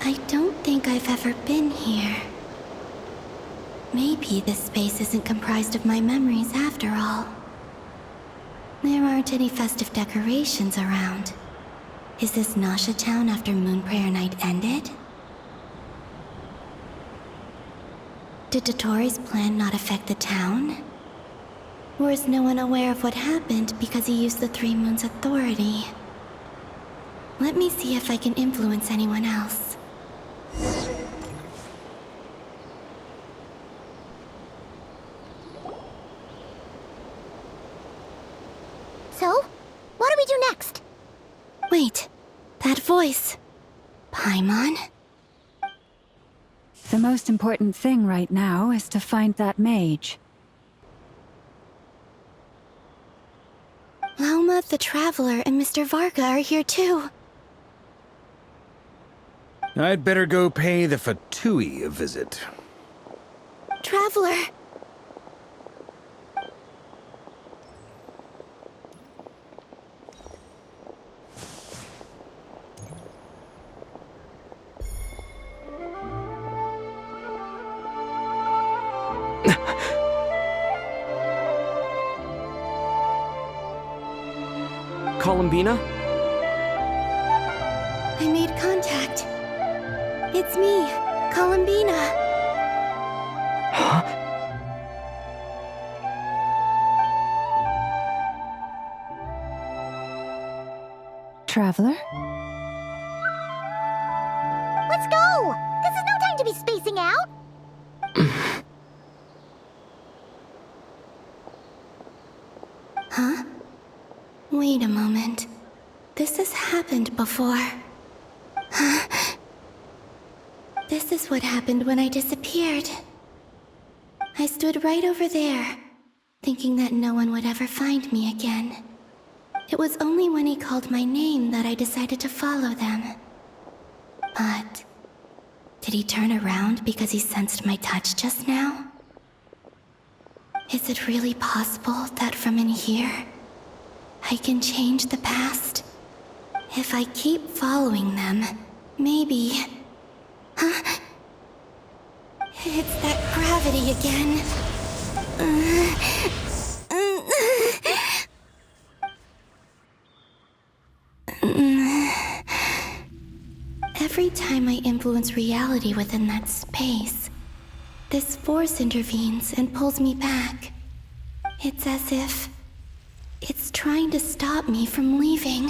I don't think I've ever been here. Maybe this space isn't comprised of my memories after all. There aren't any festive decorations around. Is this Nasha Town after Moon Prayer Night ended? Did Dotori's plan not affect the town? Or is no one aware of what happened because he used the Three Moons' authority? Let me see if I can influence anyone else. So, what do we do next? Wait, that voice. Paimon? The most important thing right now is to find that mage. Lauma the Traveler and Mr. Varga are here too. I'd better go pay the Fatui a visit. Traveler! Columbina? I made contact. It's me, Columbina. Huh? Traveler? Let's go! This is no time to be spacing out! Huh? Wait a moment. This has happened before. This is what happened when I disappeared. I stood right over there, thinking that no one would ever find me again. It was only when he called my name that I decided to follow them. But did he turn around because he sensed my touch just now? Is it really possible that from in here, I can change the past? If I keep following them, maybe... Huh? It's that gravity again. Every time I influence reality within that space, this force intervenes and pulls me back. It's as if it's trying to stop me from leaving.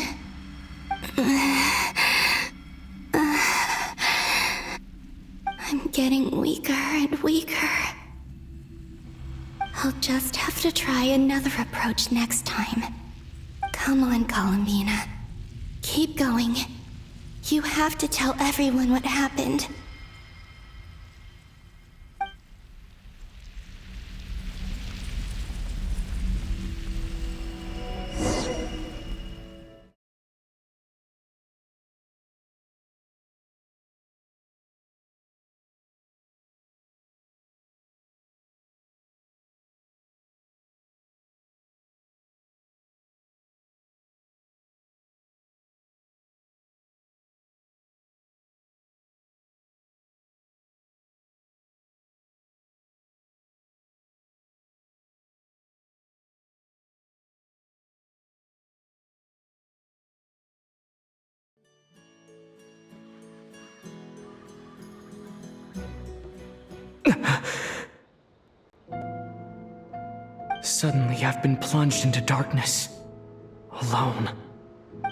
I'm getting weaker and weaker. I'll just have to try another approach next time. Come on, Columbina. Keep going. You have to tell everyone what happened. Suddenly, I've been plunged into darkness. Alone.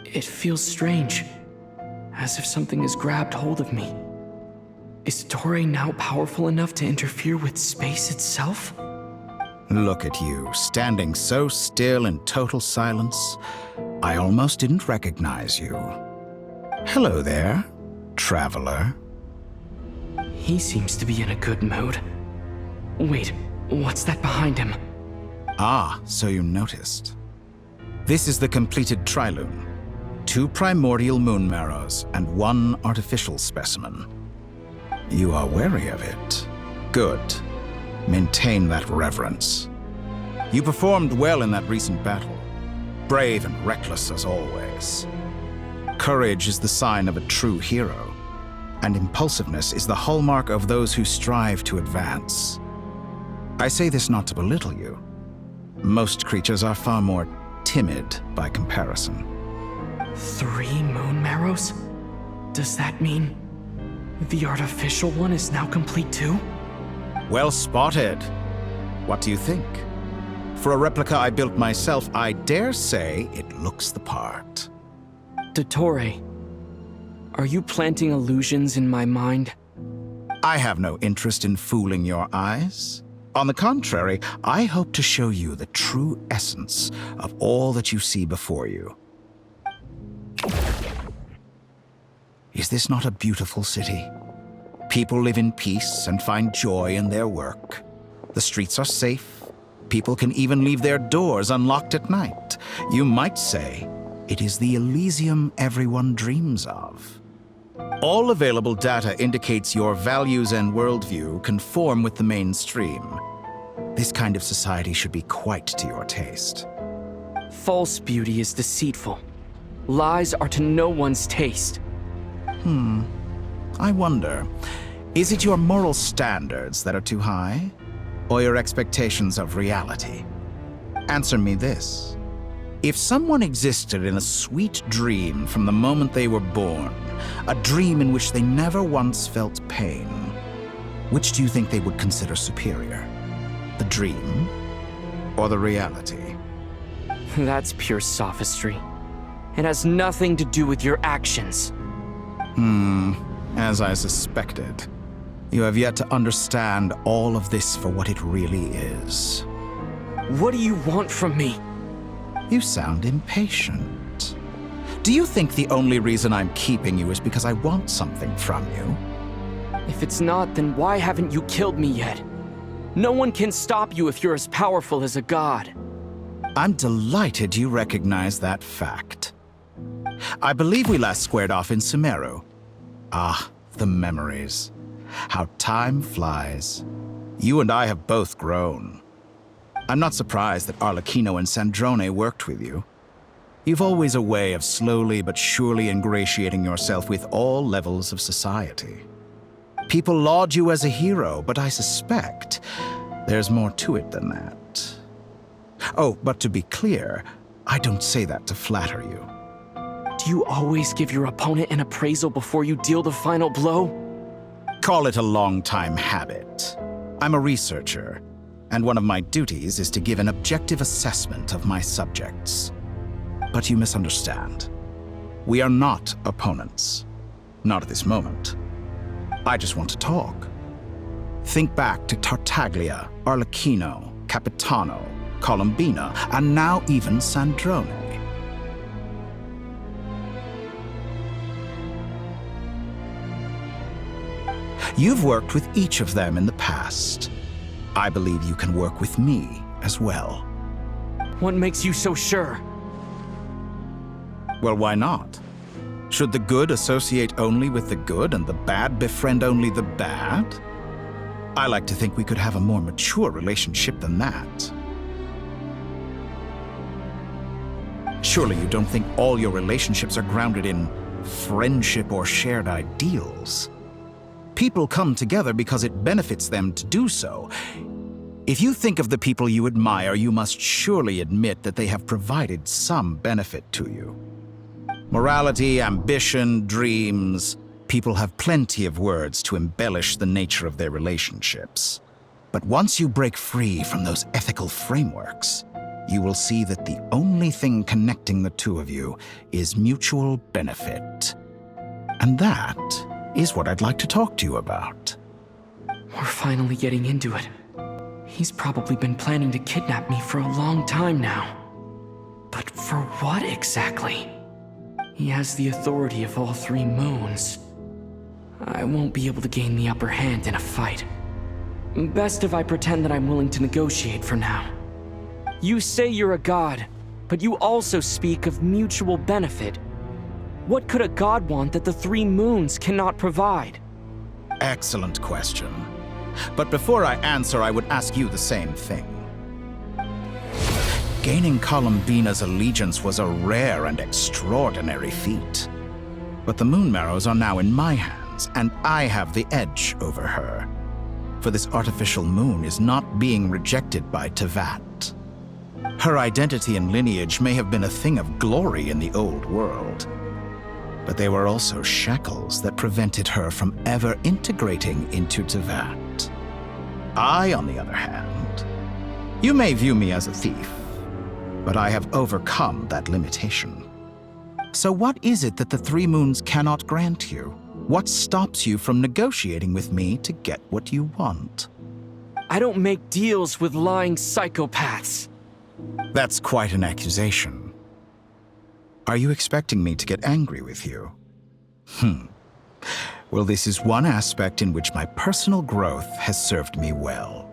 It feels strange. As if something has grabbed hold of me. Is Toray now powerful enough to interfere with space itself? Look at you, standing so still in total silence. I almost didn't recognize you. Hello there, traveler. He seems to be in a good mood. Wait, what's that behind him? Ah, so you noticed. This is the completed trilune. 2 primordial moon marrows and 1 artificial specimen. You are wary of it. Good. Maintain that reverence. You performed well in that recent battle. Brave and reckless as always. Courage is the sign of a true hero, and impulsiveness is the hallmark of those who strive to advance. I say this not to belittle you. Most creatures are far more timid by comparison. 3 moon marrows? Does that mean the artificial one is now complete too? Well spotted. What do you think? For a replica I built myself, I dare say it looks the part. Dottore, are you planting illusions in my mind? I have no interest in fooling your eyes. On the contrary, I hope to show you the true essence of all that you see before you. Is this not a beautiful city? People live in peace and find joy in their work. The streets are safe. People can even leave their doors unlocked at night. You might say it is the Elysium everyone dreams of. All available data indicates your values and worldview conform with the mainstream. This kind of society should be quite to your taste. False beauty is deceitful. Lies are to no one's taste. I wonder, is it your moral standards that are too high, or your expectations of reality? Answer me this. If someone existed in a sweet dream from the moment they were born, a dream in which they never once felt pain, which do you think they would consider superior? The dream or the reality? That's pure sophistry. It has nothing to do with your actions. As I suspected. You have yet to understand all of this for what it really is. What do you want from me? You sound impatient. Do you think the only reason I'm keeping you is because I want something from you? If it's not, then why haven't you killed me yet? No one can stop you if you're as powerful as a god. I'm delighted you recognize that fact. I believe we last squared off in Sumeru. Ah, the memories. How time flies. You and I have both grown. I'm not surprised that Arlecchino and Sandrone worked with you. You've always a way of slowly but surely ingratiating yourself with all levels of society. People laud you as a hero, but I suspect there's more to it than that. Oh, but to be clear, I don't say that to flatter you. Do you always give your opponent an appraisal before you deal the final blow? Call it a long-time habit. I'm a researcher, and one of my duties is to give an objective assessment of my subjects. But you misunderstand. We are not opponents. Not at this moment. I just want to talk. Think back to Tartaglia, Arlecchino, Capitano, Colombina, and now even Sandrone. You've worked with each of them in the past. I believe you can work with me as well. What makes you so sure? Well, why not? Should the good associate only with the good and the bad befriend only the bad? I like to think we could have a more mature relationship than that. Surely you don't think all your relationships are grounded in friendship or shared ideals. People come together because it benefits them to do so. If you think of the people you admire, you must surely admit that they have provided some benefit to you. Morality, ambition, dreams. People have plenty of words to embellish the nature of their relationships. But once you break free from those ethical frameworks, you will see that the only thing connecting the two of you is mutual benefit. And that is what I'd like to talk to you about. We're finally getting into it. He's probably been planning to kidnap me for a long time now. But for what exactly? He has the authority of all 3 moons. I won't be able to gain the upper hand in a fight. Best if I pretend that I'm willing to negotiate for now. You say you're a god, but you also speak of mutual benefit. What could a god want that the three moons cannot provide? Excellent question. But before I answer, I would ask you the same thing. Gaining Columbina's allegiance was a rare and extraordinary feat. But the Moon Marrows are now in my hands, and I have the edge over her. For this artificial moon is not being rejected by Tevat. Her identity and lineage may have been a thing of glory in the old world, but they were also shackles that prevented her from ever integrating into Tevat. I, on the other hand, you may view me as a thief, but I have overcome that limitation. So what is it that the Three Moons cannot grant you? What stops you from negotiating with me to get what you want? I don't make deals with lying psychopaths. That's quite an accusation. Are you expecting me to get angry with you? Well, this is one aspect in which my personal growth has served me well.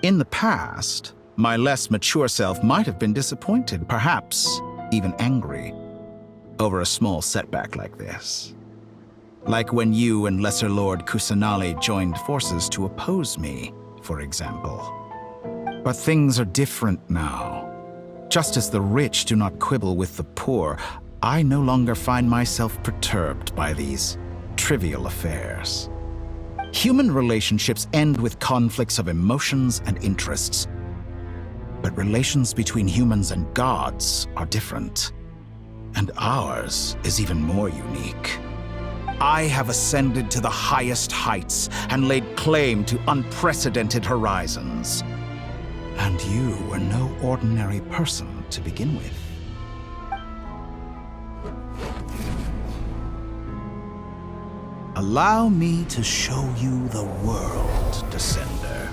In the past, my less mature self might have been disappointed, perhaps even angry, over a small setback like this. Like when you and Lesser Lord Kusanali joined forces to oppose me, for example. But things are different now. Just as the rich do not quibble with the poor, I no longer find myself perturbed by these trivial affairs. Human relationships end with conflicts of emotions and interests. But relations between humans and gods are different. And ours is even more unique. I have ascended to the highest heights and laid claim to unprecedented horizons. And you were no ordinary person to begin with. Allow me to show you the world, Descender.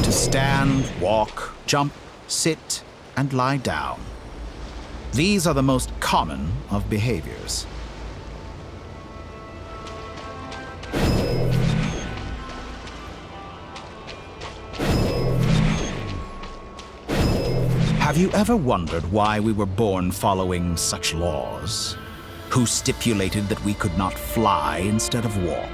To stand, walk, jump, sit, and lie down. These are the most common of behaviors. Have you ever wondered why we were born following such laws? Who stipulated that we could not fly instead of walk?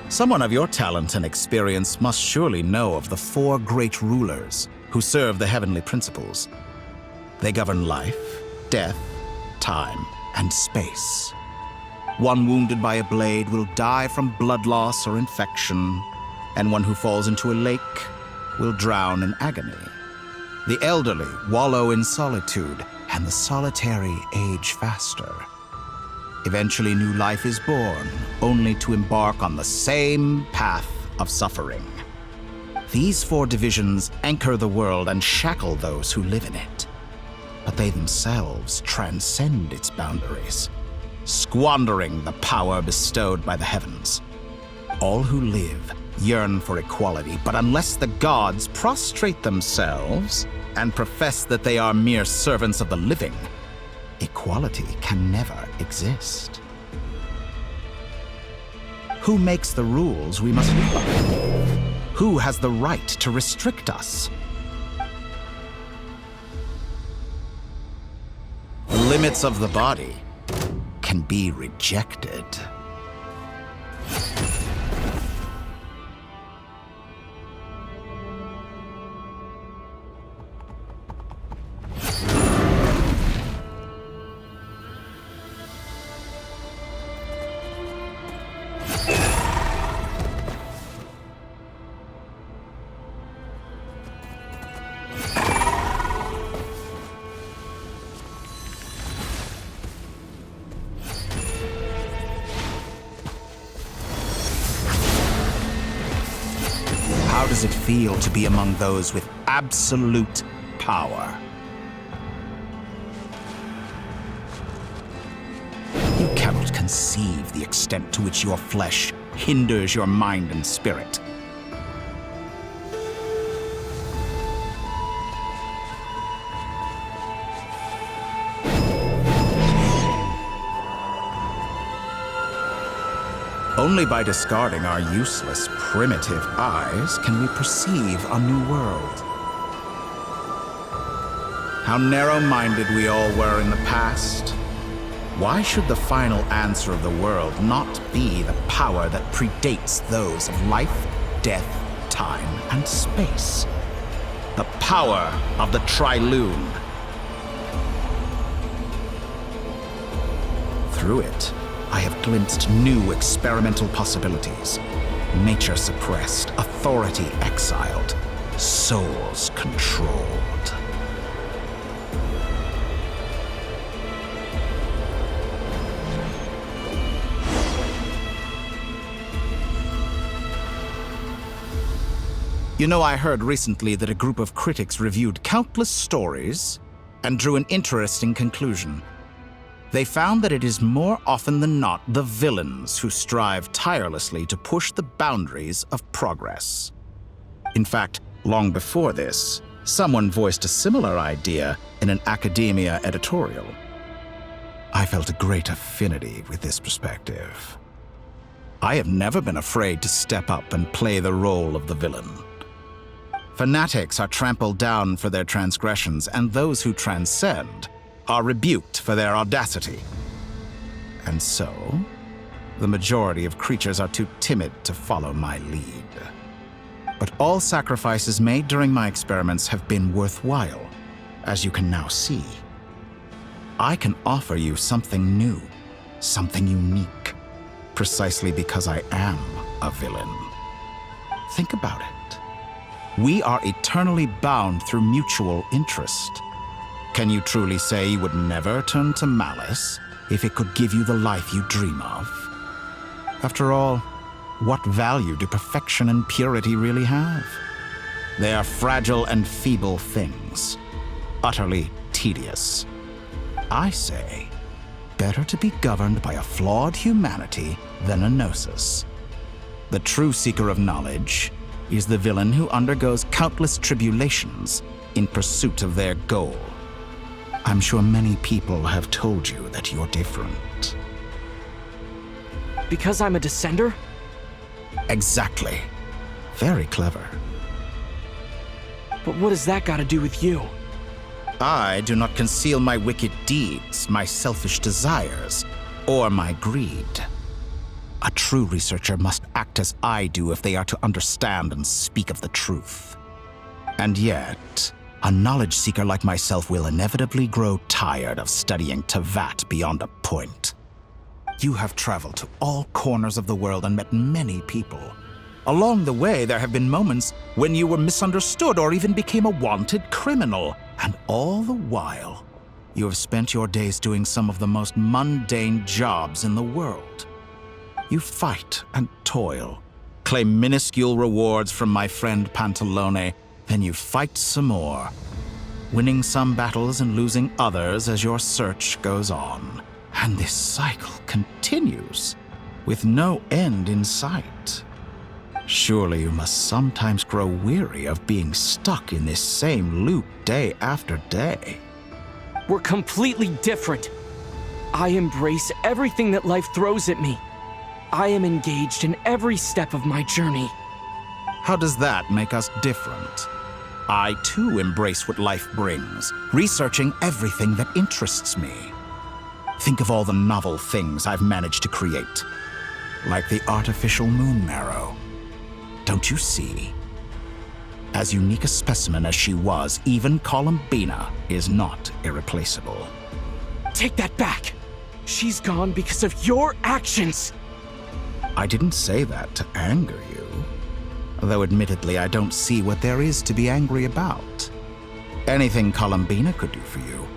Someone of your talent and experience must surely know of the four great rulers who serve the heavenly principles. They govern life, death, time, and space. One wounded by a blade will die from blood loss or infection, and one who falls into a lake will drown in agony. The elderly wallow in solitude, and the solitary age faster. Eventually, new life is born, only to embark on the same path of suffering. These four divisions anchor the world and shackle those who live in it. But they themselves transcend its boundaries, squandering the power bestowed by the heavens. All who live yearn for equality, but unless the gods prostrate themselves and profess that they are mere servants of the living, equality can never exist. Who makes the rules we must live by? Who has the right to restrict us? The limits of the body can be rejected. does it feel to be among those with absolute power? You cannot conceive the extent to which your flesh hinders your mind and spirit. Only by discarding our useless, primitive eyes can we perceive a new world. How narrow-minded we all were in the past. Why should the final answer of the world not be the power that predates those of life, death, time, and space? The power of the Trilune. Through it, I have glimpsed new experimental possibilities. Nature suppressed, authority exiled, souls controlled. You know, I heard recently that a group of critics reviewed countless stories and drew an interesting conclusion. They found that it is more often than not the villains who strive tirelessly to push the boundaries of progress. In fact, long before this, someone voiced a similar idea in an academia editorial. I felt a great affinity with this perspective. I have never been afraid to step up and play the role of the villain. Fanatics are trampled down for their transgressions, and those who transcend are rebuked for their audacity. And so, the majority of creatures are too timid to follow my lead. But all sacrifices made during my experiments have been worthwhile, as you can now see. I can offer you something new, something unique, precisely because I am a villain. Think about it. We are eternally bound through mutual interest. Can you truly say you would never turn to malice if it could give you the life you dream of? After all, what value do perfection and purity really have? They are fragile and feeble things, utterly tedious. I say, better to be governed by a flawed humanity than a gnosis. The true seeker of knowledge is the villain who undergoes countless tribulations in pursuit of their goal. I'm sure many people have told you that you're different. Because I'm a descender? Exactly. Very clever. But what has that got to do with you? I do not conceal my wicked deeds, my selfish desires, or my greed. A true researcher must act as I do if they are to understand and speak of the truth. And yet, a knowledge seeker like myself will inevitably grow tired of studying Tevat beyond a point. You have traveled to all corners of the world and met many people. Along the way, there have been moments when you were misunderstood or even became a wanted criminal. And all the while, you have spent your days doing some of the most mundane jobs in the world. You fight and toil, claim minuscule rewards from my friend Pantalone, then you fight some more, winning some battles and losing others as your search goes on. And this cycle continues, with no end in sight. Surely you must sometimes grow weary of being stuck in this same loop day after day. We're completely different. I embrace everything that life throws at me. I am engaged in every step of my journey. How does that make us different? I too embrace what life brings, researching everything that interests me. Think of all the novel things I've managed to create, like the artificial moon marrow. Don't you see? As unique a specimen as she was, even Columbina is not irreplaceable. Take that back! She's gone because of your actions! I didn't say that to anger you. Though admittedly, I don't see what there is to be angry about. Anything Columbina could do for you,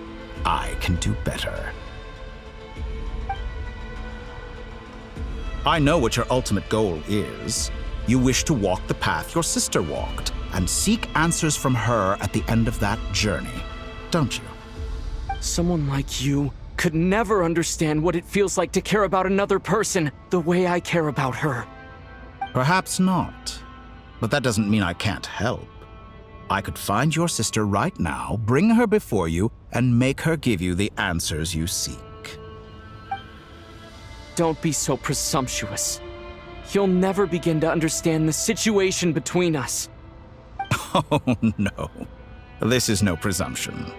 I can do better. I know what your ultimate goal is. You wish to walk the path your sister walked and seek answers from her at the end of that journey, don't you? Someone like you could never understand what it feels like to care about another person the way I care about her. Perhaps not, but that doesn't mean I can't help. I could find your sister right now, bring her before you, and make her give you the answers you seek. Don't be so presumptuous. You'll never begin to understand the situation between us. Oh, no. This is no presumption.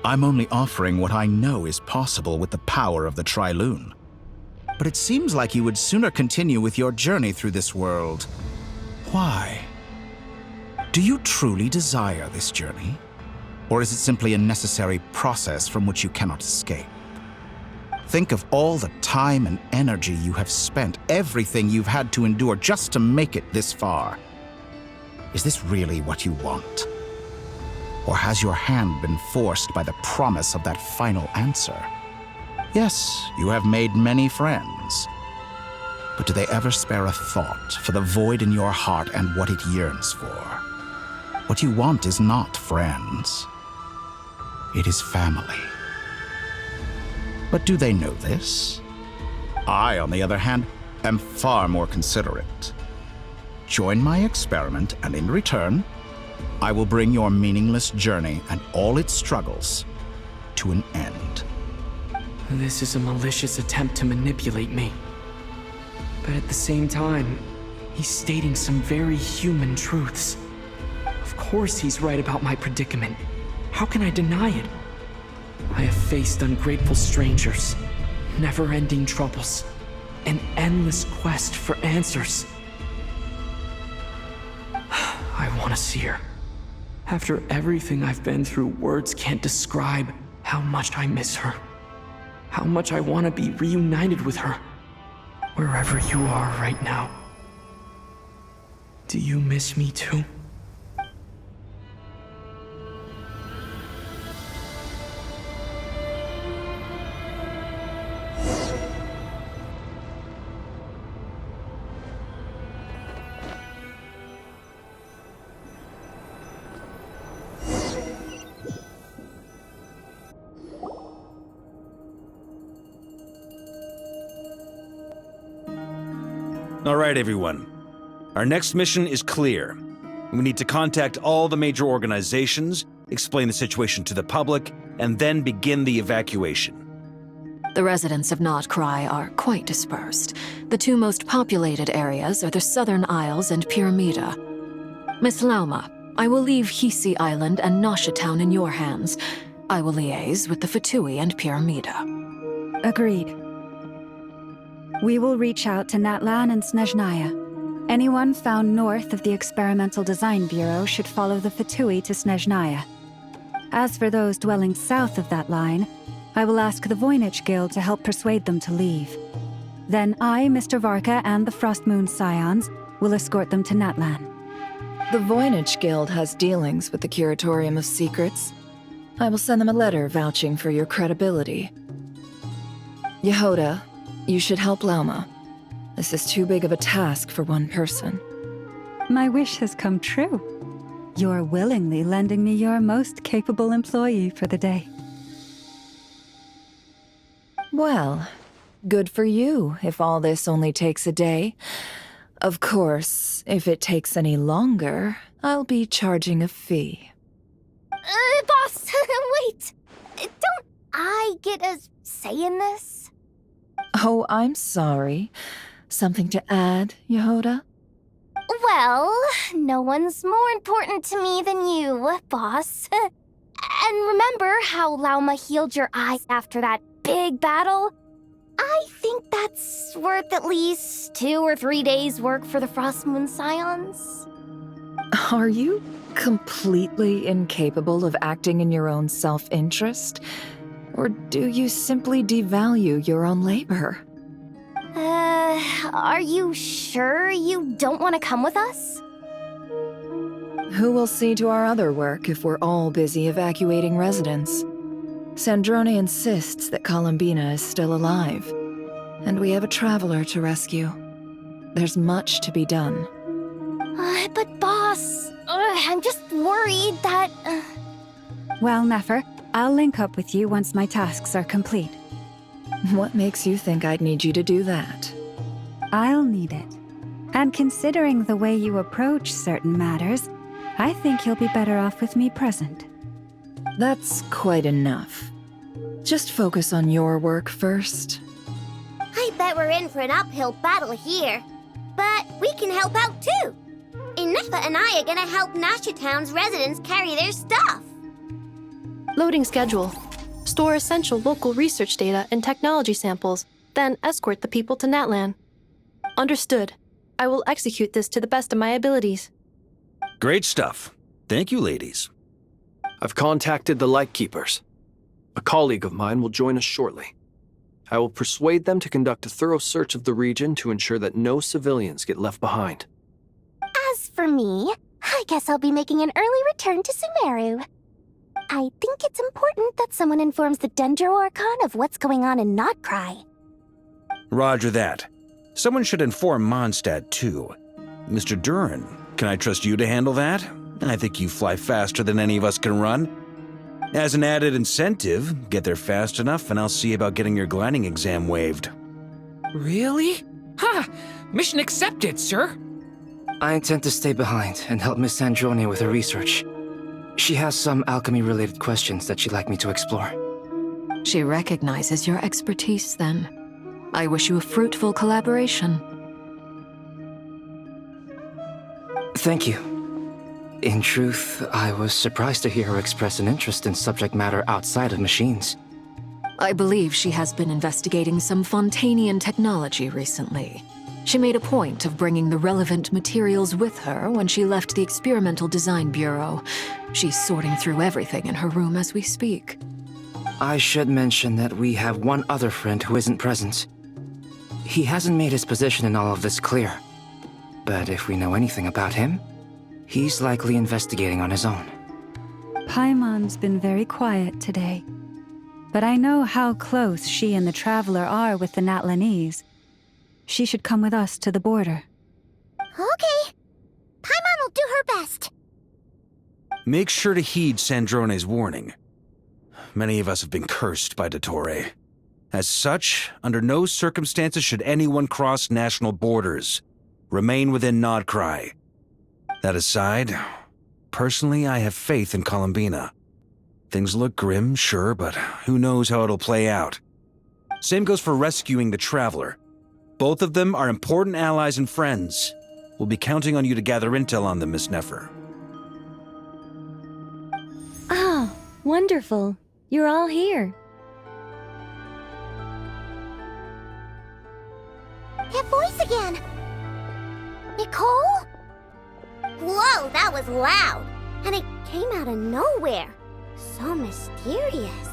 I'm only offering what I know is possible with the power of the Trilune. But it seems like you would sooner continue with your journey through this world. Why? Do you truly desire this journey? Or is it simply a necessary process from which you cannot escape? Think of all the time and energy you have spent, everything you've had to endure just to make it this far. Is this really what you want? Or has your hand been forced by the promise of that final answer? Yes, you have made many friends. But do they ever spare a thought for the void in your heart and what it yearns for? What you want is not friends. It is family. But do they know this? I, on the other hand, am far more considerate. Join my experiment, and in return, I will bring your meaningless journey and all its struggles to an end. This is a malicious attempt to manipulate me. But at the same time, he's stating some very human truths. Of course he's right about my predicament. How can I deny it? I have faced ungrateful strangers, never-ending troubles, an endless quest for answers. I want to see her. After everything I've been through, words can't describe how much I miss her. How much I want to be reunited with her. Wherever you are right now. Do you miss me too? All right, everyone. Our next mission is clear. We need to contact all the major organizations, explain the situation to the public, and then begin the evacuation. The residents of Notcry are quite dispersed. The two most populated areas are the Southern Isles and Pyramida. Miss Lauma, I will leave Hisi Island and Nasha Town in your hands. I will liaise with the Fatui and Pyramida. Agreed. We will reach out to Natlan and Snezhnaya. Anyone found north of the Experimental Design Bureau should follow the Fatui to Snezhnaya. As for those dwelling south of that line, I will ask the Voynich Guild to help persuade them to leave. Then I, Mr. Varka, and the Frostmoon Scions will escort them to Natlan. The Voynich Guild has dealings with the Curatorium of Secrets. I will send them a letter vouching for your credibility. Yehoda, you should help Lauma. This is too big of a task for one person. My wish has come true. You're willingly lending me your most capable employee for the day. Well, good for you if all this only takes a day. Of course, if it takes any longer, I'll be charging a fee. Boss, wait! Don't I get a say in this? Oh, I'm sorry. Something to add, Yehoda? Well, no one's more important to me than you, boss. And remember how Lauma healed your eyes after that big battle? I think that's worth at least 2 or 3 days' work for the Frostmoon Scions. Are you completely incapable of acting in your own self-interest? Or do you simply devalue your own labor? Are you sure you don't want to come with us? Who will see to our other work if we're all busy evacuating residents? Sandrone insists that Columbina is still alive, and we have a traveler to rescue. There's much to be done. I'm just worried that... Well, Nefer, I'll link up with you once my tasks are complete. What makes you think I'd need you to do that? I'll need it. And considering the way you approach certain matters, I think you'll be better off with me present. That's quite enough. Just focus on your work first. I bet we're in for an uphill battle here. But we can help out too. Inefa and I are gonna help Nasha Town's residents carry their stuff. Loading schedule. Store essential local research data and technology samples, then escort the people to Natlan. Understood. I will execute this to the best of my abilities. Great stuff. Thank you, ladies. I've contacted the Lightkeepers. A colleague of mine will join us shortly. I will persuade them to conduct a thorough search of the region to ensure that no civilians get left behind. As for me, I guess I'll be making an early return to Sumeru. I think it's important that someone informs the Dendro Archon of what's going on in Notcry. Roger that. Someone should inform Mondstadt, too. Mr. Duran, can I trust you to handle that? I think you fly faster than any of us can run. As an added incentive, get there fast enough and I'll see about getting your gliding exam waived. Really? Ha! Mission accepted, sir. I intend to stay behind and help Miss Sandrone with her research. She has some alchemy-related questions that she'd like me to explore. She recognizes your expertise, then. I wish you a fruitful collaboration. Thank you. In truth, I was surprised to hear her express an interest in subject matter outside of machines. I believe she has been investigating some Fontanian technology recently. She made a point of bringing the relevant materials with her when she left the Experimental Design Bureau. She's sorting through everything in her room as we speak. I should mention that we have one other friend who isn't present. He hasn't made his position in all of this clear. But if we know anything about him, he's likely investigating on his own. Paimon's been very quiet today. But I know how close she and the Traveler are with the Natlanese. She should come with us to the border. Okay. Paimon will do her best. Make sure to heed Sandrone's warning. Many of us have been cursed by Dottore. As such, under no circumstances should anyone cross national borders. Remain within Nodcry. That aside, personally I have faith in Columbina. Things look grim, sure, but who knows how it'll play out. Same goes for rescuing the Traveler. Both of them are important allies and friends. We'll be counting on you to gather intel on them, Miss Nefer. Oh, wonderful. You're all here. That voice again! Nicole? Whoa, that was loud! And it came out of nowhere. So mysterious.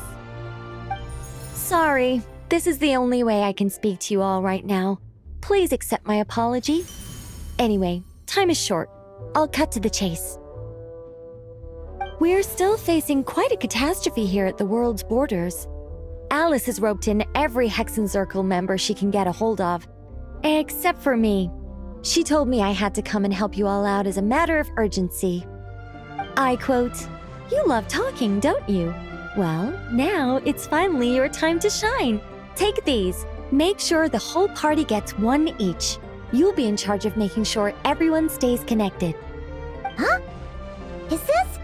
Sorry, this is the only way I can speak to you all right now. Please accept my apology. Anyway, time is short. I'll cut to the chase. We're still facing quite a catastrophe here at the world's borders. Alice has roped in every Hexen Circle member she can get a hold of. Except for me. She told me I had to come and help you all out as a matter of urgency. I quote, "You love talking, don't you? Well, now it's finally your time to shine. Take these. Make sure the whole party gets one each. You'll be in charge of making sure everyone stays connected." Huh? Is this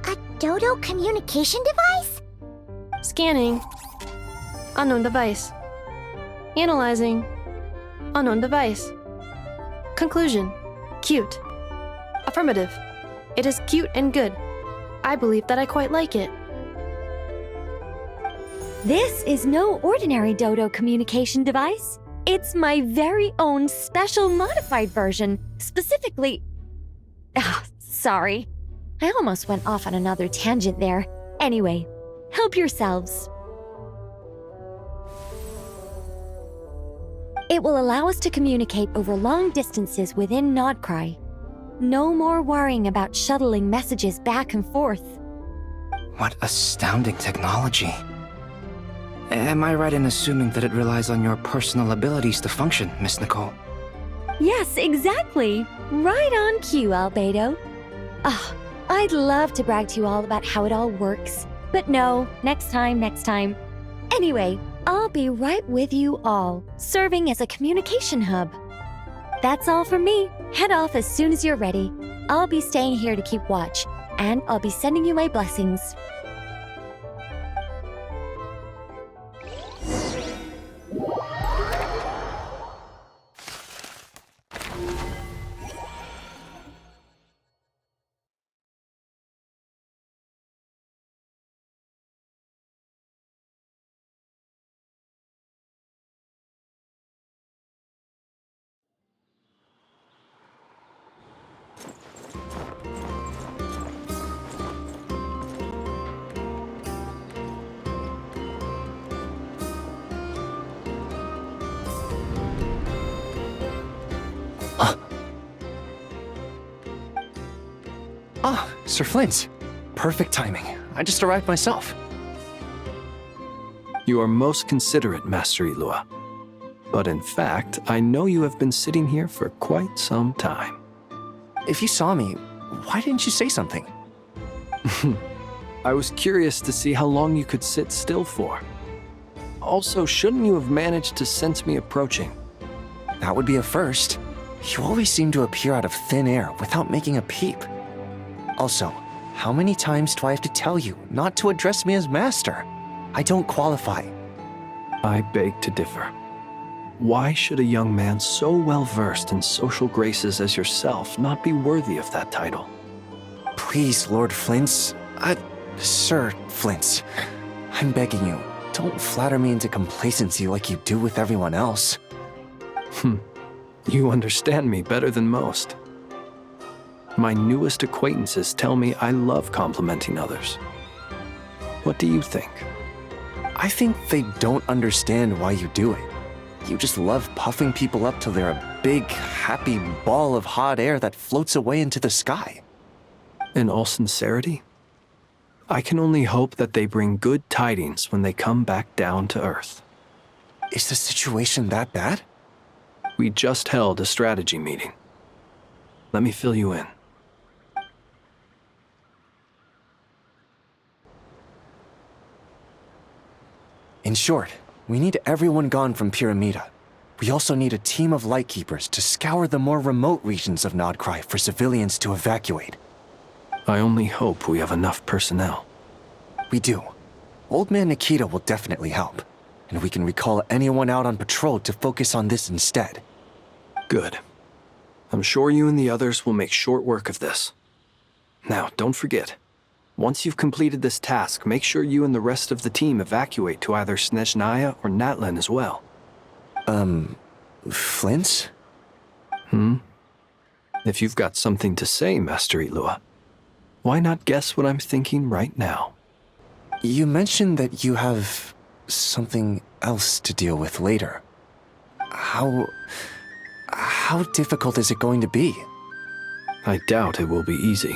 a Dodo communication device? Scanning. Unknown device. Analyzing. Unknown device. Conclusion. Cute. Affirmative. It is cute and good. I believe that I quite like it. This is no ordinary Dodo communication device. It's my very own special modified version, specifically... sorry. I almost went off on another tangent there. Anyway, help yourselves. It will allow us to communicate over long distances within Nodcry. No more worrying about shuttling messages back and forth. What astounding technology. Am I right in assuming that it relies on your personal abilities to function, Miss Nicole? Yes, exactly. Right on cue, Albedo. Ah, I'd love to brag to you all about how it all works. But no, next time. Anyway, I'll be right with you all, serving as a communication hub. That's all from me. Head off as soon as you're ready. I'll be staying here to keep watch, and I'll be sending you my blessings. Sir Flint. Perfect timing. I just arrived myself. You are most considerate, Master Ilua. But in fact, I know you have been sitting here for quite some time. If you saw me, why didn't you say something? I was curious to see how long you could sit still for. Also, shouldn't you have managed to sense me approaching? That would be a first. You always seem to appear out of thin air without making a peep. Also, how many times do I have to tell you not to address me as master? I don't qualify. I beg to differ. Why should a young man so well versed in social graces as yourself not be worthy of that title? Please, Lord Flint's... Sir Flint's. I'm begging you, don't flatter me into complacency like you do with everyone else. You understand me better than most. My newest acquaintances tell me I love complimenting others. What do you think? I think they don't understand why you do it. You just love puffing people up till they're a big, happy ball of hot air that floats away into the sky. In all sincerity, I can only hope that they bring good tidings when they come back down to Earth. Is the situation that bad? We just held a strategy meeting. Let me fill you in. In short, we need everyone gone from Pyramida. We also need a team of Lightkeepers to scour the more remote regions of Nodcry for civilians to evacuate. I only hope we have enough personnel. We do. Old Man Nikita will definitely help, and we can recall anyone out on patrol to focus on this instead. Good. I'm sure you and the others will make short work of this. Now, don't forget, once you've completed this task, make sure you and the rest of the team evacuate to either Snezhnaya or Natlan as well. Flint? If you've got something to say, Master Ilua, why not guess what I'm thinking right now? You mentioned that you have something else to deal with later. How difficult is it going to be? I doubt it will be easy.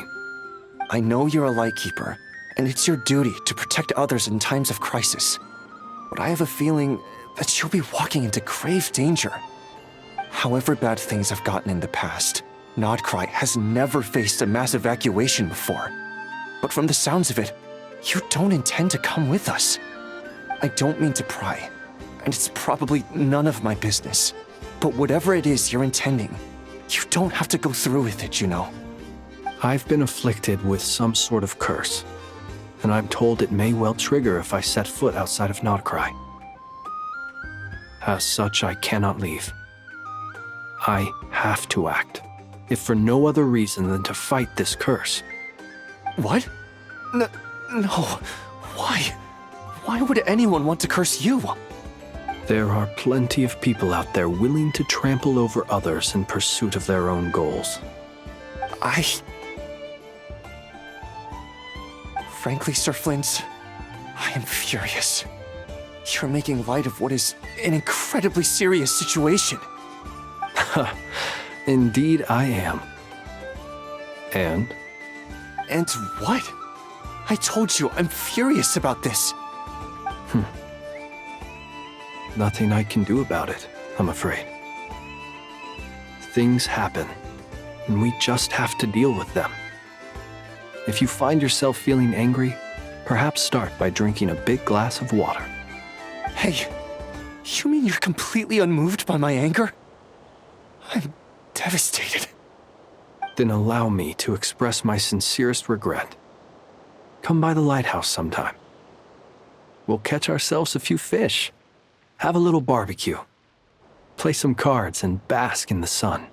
I know you're a Lightkeeper, and it's your duty to protect others in times of crisis. But I have a feeling that you'll be walking into grave danger. However bad things have gotten in the past, Nodcry has never faced a mass evacuation before. But from the sounds of it, you don't intend to come with us. I don't mean to pry, and it's probably none of my business. But whatever it is you're intending, you don't have to go through with it, you know. I've been afflicted with some sort of curse, and I'm told it may well trigger if I set foot outside of Nodcry. As such, I cannot leave. I have to act, if for no other reason than to fight this curse. What? No. Why? Why would anyone want to curse you? There are plenty of people out there willing to trample over others in pursuit of their own goals. Frankly, Sir Flint, I am furious. You're making light of what is an incredibly serious situation. Indeed I am. And? And what? I told you, I'm furious about this. Nothing I can do about it, I'm afraid. Things happen, and we just have to deal with them. If you find yourself feeling angry, perhaps start by drinking a big glass of water. Hey, you mean you're completely unmoved by my anger? I'm devastated. Then allow me to express my sincerest regret. Come by the lighthouse sometime. We'll catch ourselves a few fish, have a little barbecue, play some cards, and bask in the sun.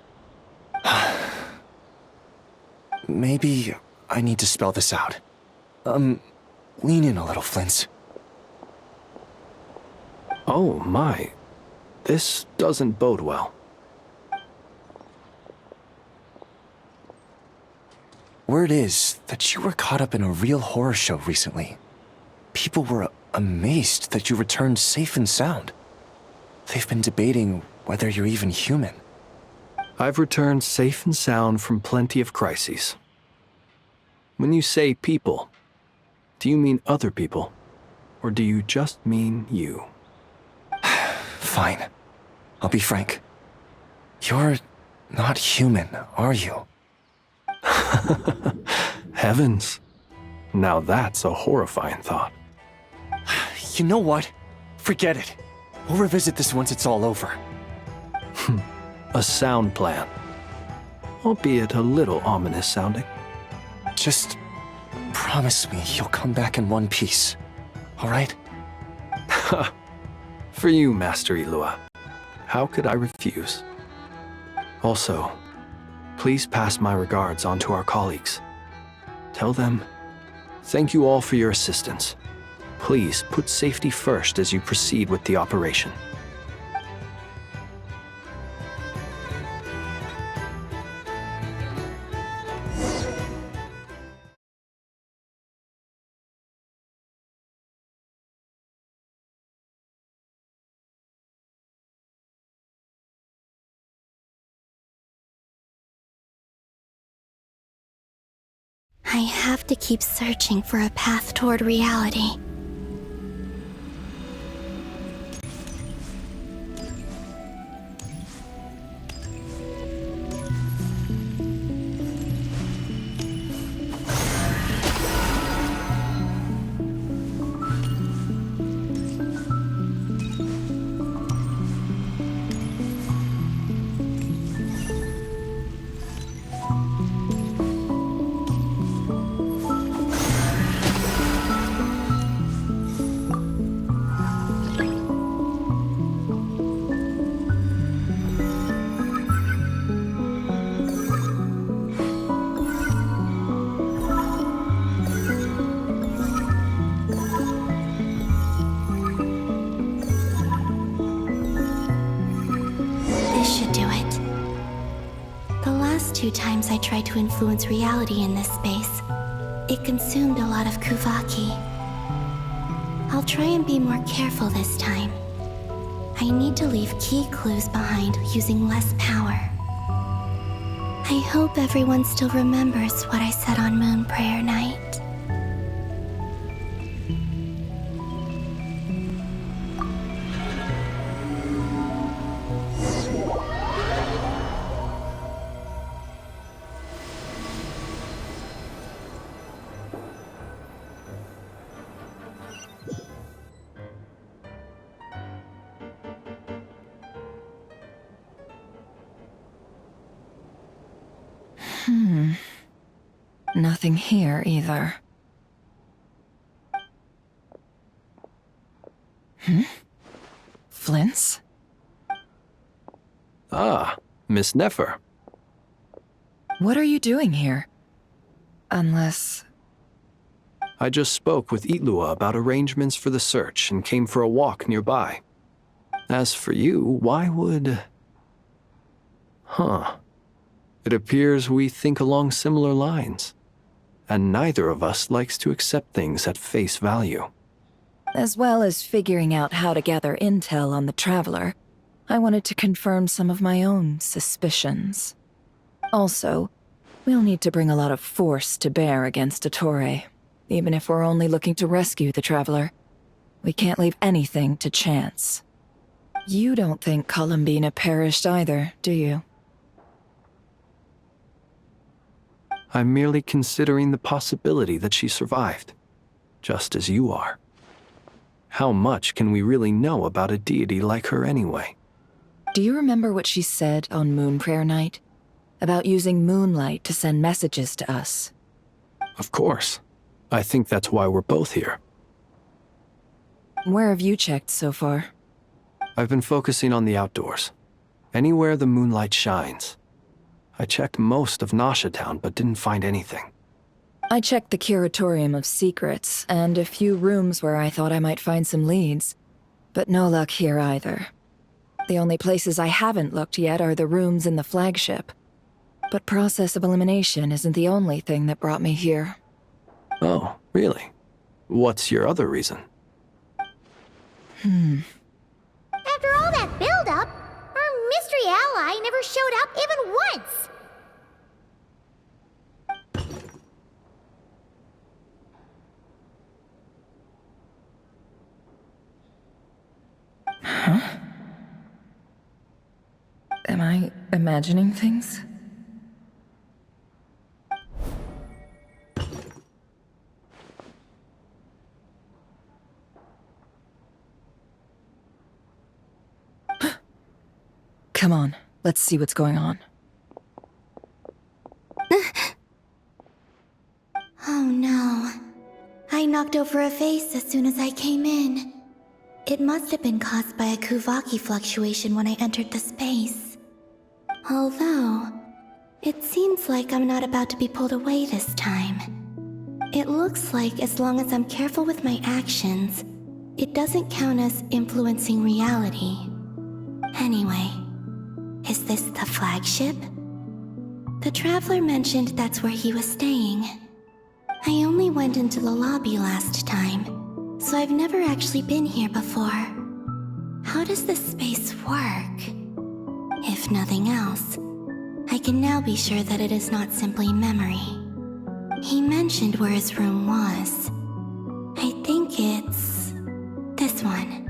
Maybe I need to spell this out. Lean in a little, Flint. Oh my, this doesn't bode well. Word is that you were caught up in a real horror show recently. People were amazed that you returned safe and sound. They've been debating whether you're even human. I've returned safe and sound from plenty of crises. When you say people, do you mean other people? Or do you just mean you? Fine. I'll be frank. You're not human, are you? Heavens. Now that's a horrifying thought. You know what? Forget it. We'll revisit this once it's all over. A sound plan. Albeit a little ominous sounding. Just promise me you'll come back in one piece, all right? For you, Master Ilua. How could I refuse? Also, please pass my regards on to our colleagues. Tell them, thank you all for your assistance. Please put safety first as you proceed with the operation. I have to keep searching for a path toward reality. Times I tried to influence reality in this space, it consumed a lot of Kuvaki. I'll try and be more careful this time. I need to leave key clues behind using less power. I hope everyone still remembers what I said on Moon Prayer Night. Nothing here either. Flint's? Ah, Miss Nefer. What are you doing here? Unless... I just spoke with Ilua about arrangements for the search and came for a walk nearby. As for you, why would... It appears we think along similar lines. And neither of us likes to accept things at face value. As well as figuring out how to gather intel on the Traveler, I wanted to confirm some of my own suspicions. Also, we'll need to bring a lot of force to bear against Ettore, even if we're only looking to rescue the Traveler. We can't leave anything to chance. You don't think Columbina perished either, do you? I'm merely considering the possibility that she survived, just as you are. How much can we really know about a deity like her anyway? Do you remember what she said on Moon Prayer Night? About using moonlight to send messages to us? Of course. I think that's why we're both here. Where have you checked so far? I've been focusing on the outdoors. Anywhere the moonlight shines. I checked most of Nasha Town, but didn't find anything. I checked the Curatorium of Secrets, and a few rooms where I thought I might find some leads. But no luck here either. The only places I haven't looked yet are the rooms in the flagship. But process of elimination isn't the only thing that brought me here. Oh, really? What's your other reason? After all that build-up, our mystery ally never showed up even once! Huh? Am I imagining things? Come on, let's see what's going on. Oh no. I knocked over a vase as soon as I came in. It must have been caused by a Kuvaki fluctuation when I entered the space. Although, it seems like I'm not about to be pulled away this time. It looks like as long as I'm careful with my actions, it doesn't count as influencing reality. Anyway, is this the flagship? The Traveler mentioned that's where he was staying. I only went into the lobby last time, so I've never actually been here before. How does this space work? If nothing else, I can now be sure that it is not simply memory. He mentioned where his room was. I think it's this one.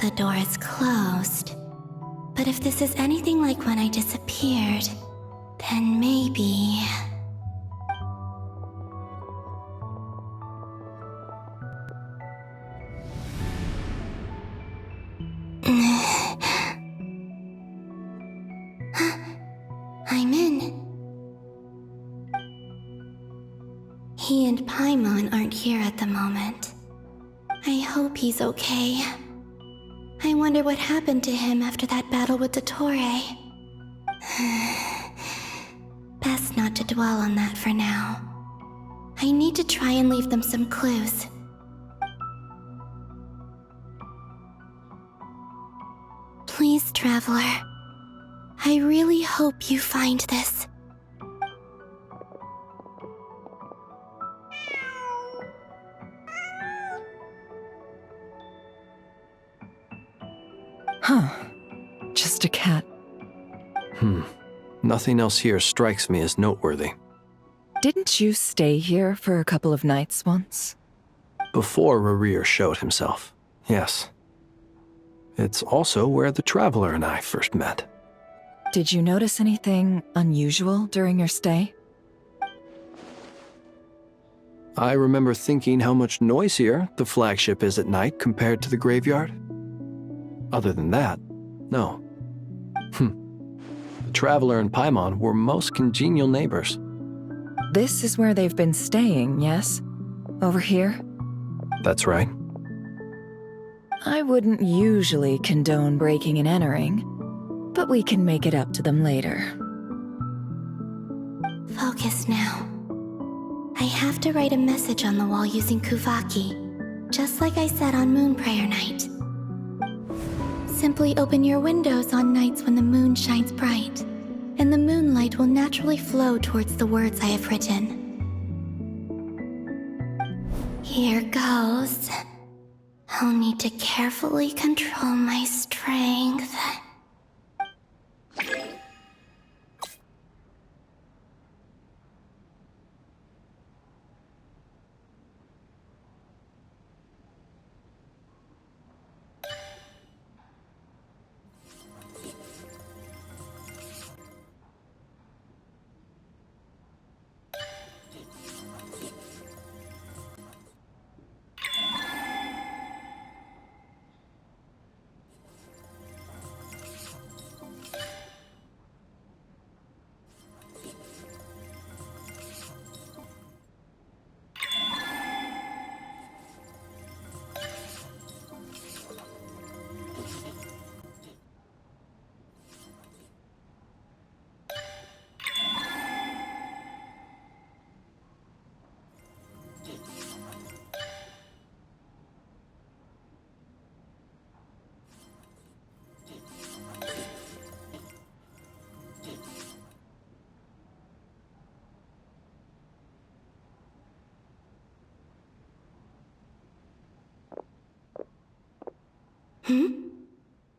The door is closed. But if this is anything like when I disappeared, then maybe... I'm in. He and Paimon aren't here at the moment. I hope he's okay. I wonder what happened to him after that battle with Dottore. Best not to dwell on that for now. I need to try and leave them some clues. Please, Traveler. I really hope you find this. Huh. Just a cat. Nothing else here strikes me as noteworthy. Didn't you stay here for a couple of nights once? Before Rerir showed himself, yes. It's also where the Traveler and I first met. Did you notice anything unusual during your stay? I remember thinking how much noisier the flagship is at night compared to the graveyard. Other than that, no. The Traveler and Paimon were most congenial neighbors. This is where they've been staying, yes? Over here? That's right. I wouldn't usually condone breaking and entering, but we can make it up to them later. Focus now. I have to write a message on the wall using Kuvaki, just like I said on Moon Prayer Night. Simply open your windows on nights when the moon shines bright, and the moonlight will naturally flow towards the words I have written. Here goes. I'll need to carefully control my strength.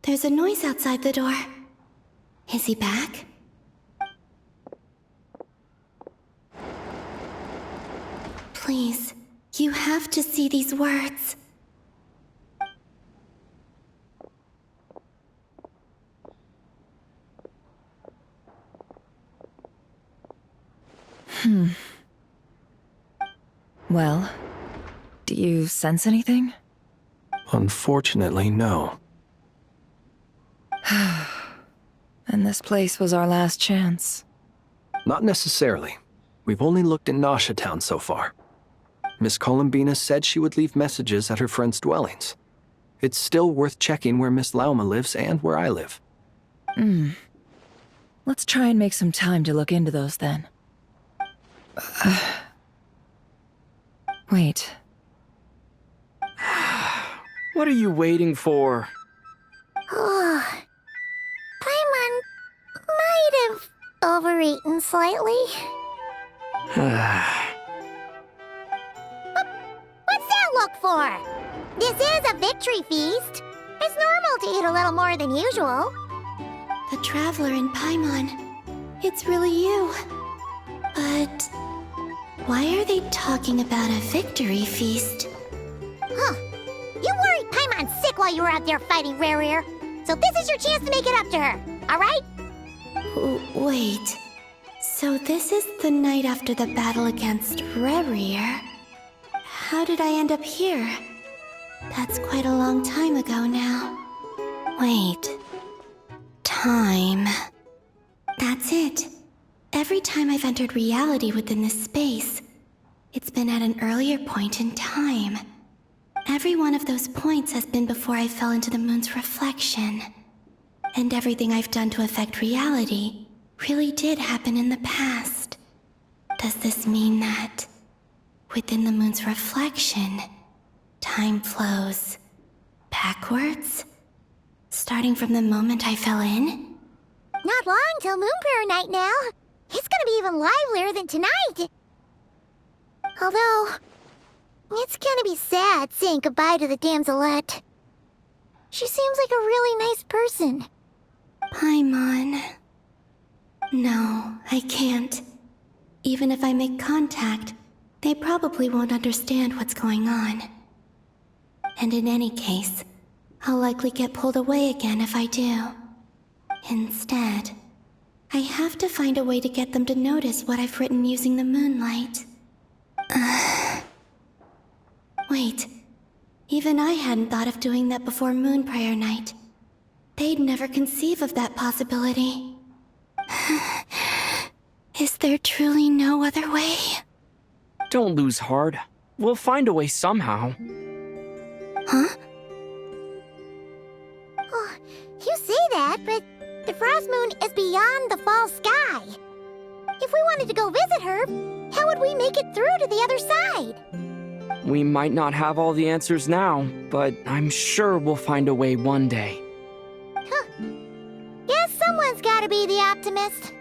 There's a noise outside the door. Is he back? Please, you have to see these words. Well, do you sense anything? Unfortunately, no. And this place was our last chance. Not necessarily. We've only looked in Nasha Town so far. Miss Columbina said she would leave messages at her friends' dwellings. It's still worth checking where Miss Lauma lives and where I live. Let's try and make some time to look into those then. Wait. What are you waiting for? Paimon might have overeaten slightly. What's that look for? This is a victory feast. It's normal to eat a little more than usual. The Traveler in Paimon. It's really you. But why are they talking about a victory feast? Huh. You worried Paimon sick while you were out there fighting Rare, so this is your chance to make it up to her, alright? Wait. So this is the night after the battle against Rare. How did I end up here? That's quite a long time ago now. Wait. Time. That's it. Every time I've entered reality within this space, it's been at an earlier point in time. Every one of those points has been before I fell into the moon's reflection. And everything I've done to affect reality really did happen in the past. Does this mean that within the moon's reflection, time flows backwards? Starting from the moment I fell in? Not long till Moon Prayer Night now. It's gonna be even livelier than tonight. Although, it's gonna be sad saying goodbye to the damselette. She seems like a really nice person. Paimon. No, I can't. Even if I make contact, they probably won't understand what's going on. And in any case, I'll likely get pulled away again if I do. Instead, I have to find a way to get them to notice what I've written using the moonlight. Wait, even I hadn't thought of doing that before Moon Prayer Night. They'd never conceive of that possibility. Is there truly no other way? Don't lose heart. We'll find a way somehow. Huh? Oh, you say that, but the Frost Moon is beyond the fall sky. If we wanted to go visit her, how would we make it through to the other side? We might not have all the answers now, but I'm sure we'll find a way one day. Huh. Guess someone's gotta be the optimist.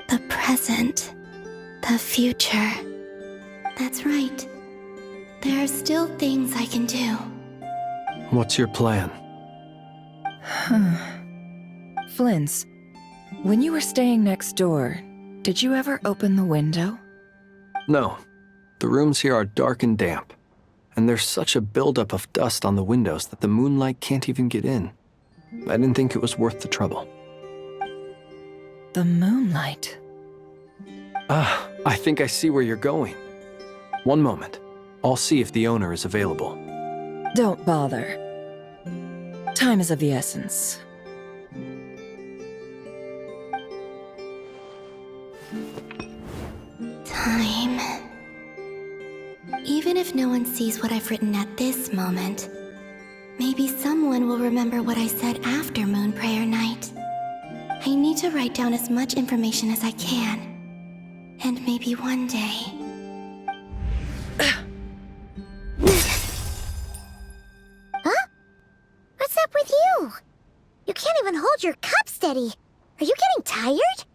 The present. The future. That's right. There are still things I can do. What's your plan? Flint's, when you were staying next door, did you ever open the window? No. The rooms here are dark and damp. And there's such a buildup of dust on the windows that the moonlight can't even get in. I didn't think it was worth the trouble. The moonlight. I think I see where you're going. One moment. I'll see if the owner is available. Don't bother. Time is of the essence. Time. Even if no one sees what I've written at this moment, maybe someone will remember what I said after Moon Prayer Night. I need to write down as much information as I can. And maybe one day... Huh? What's up with you? You can't even hold your cup steady. Are you getting tired?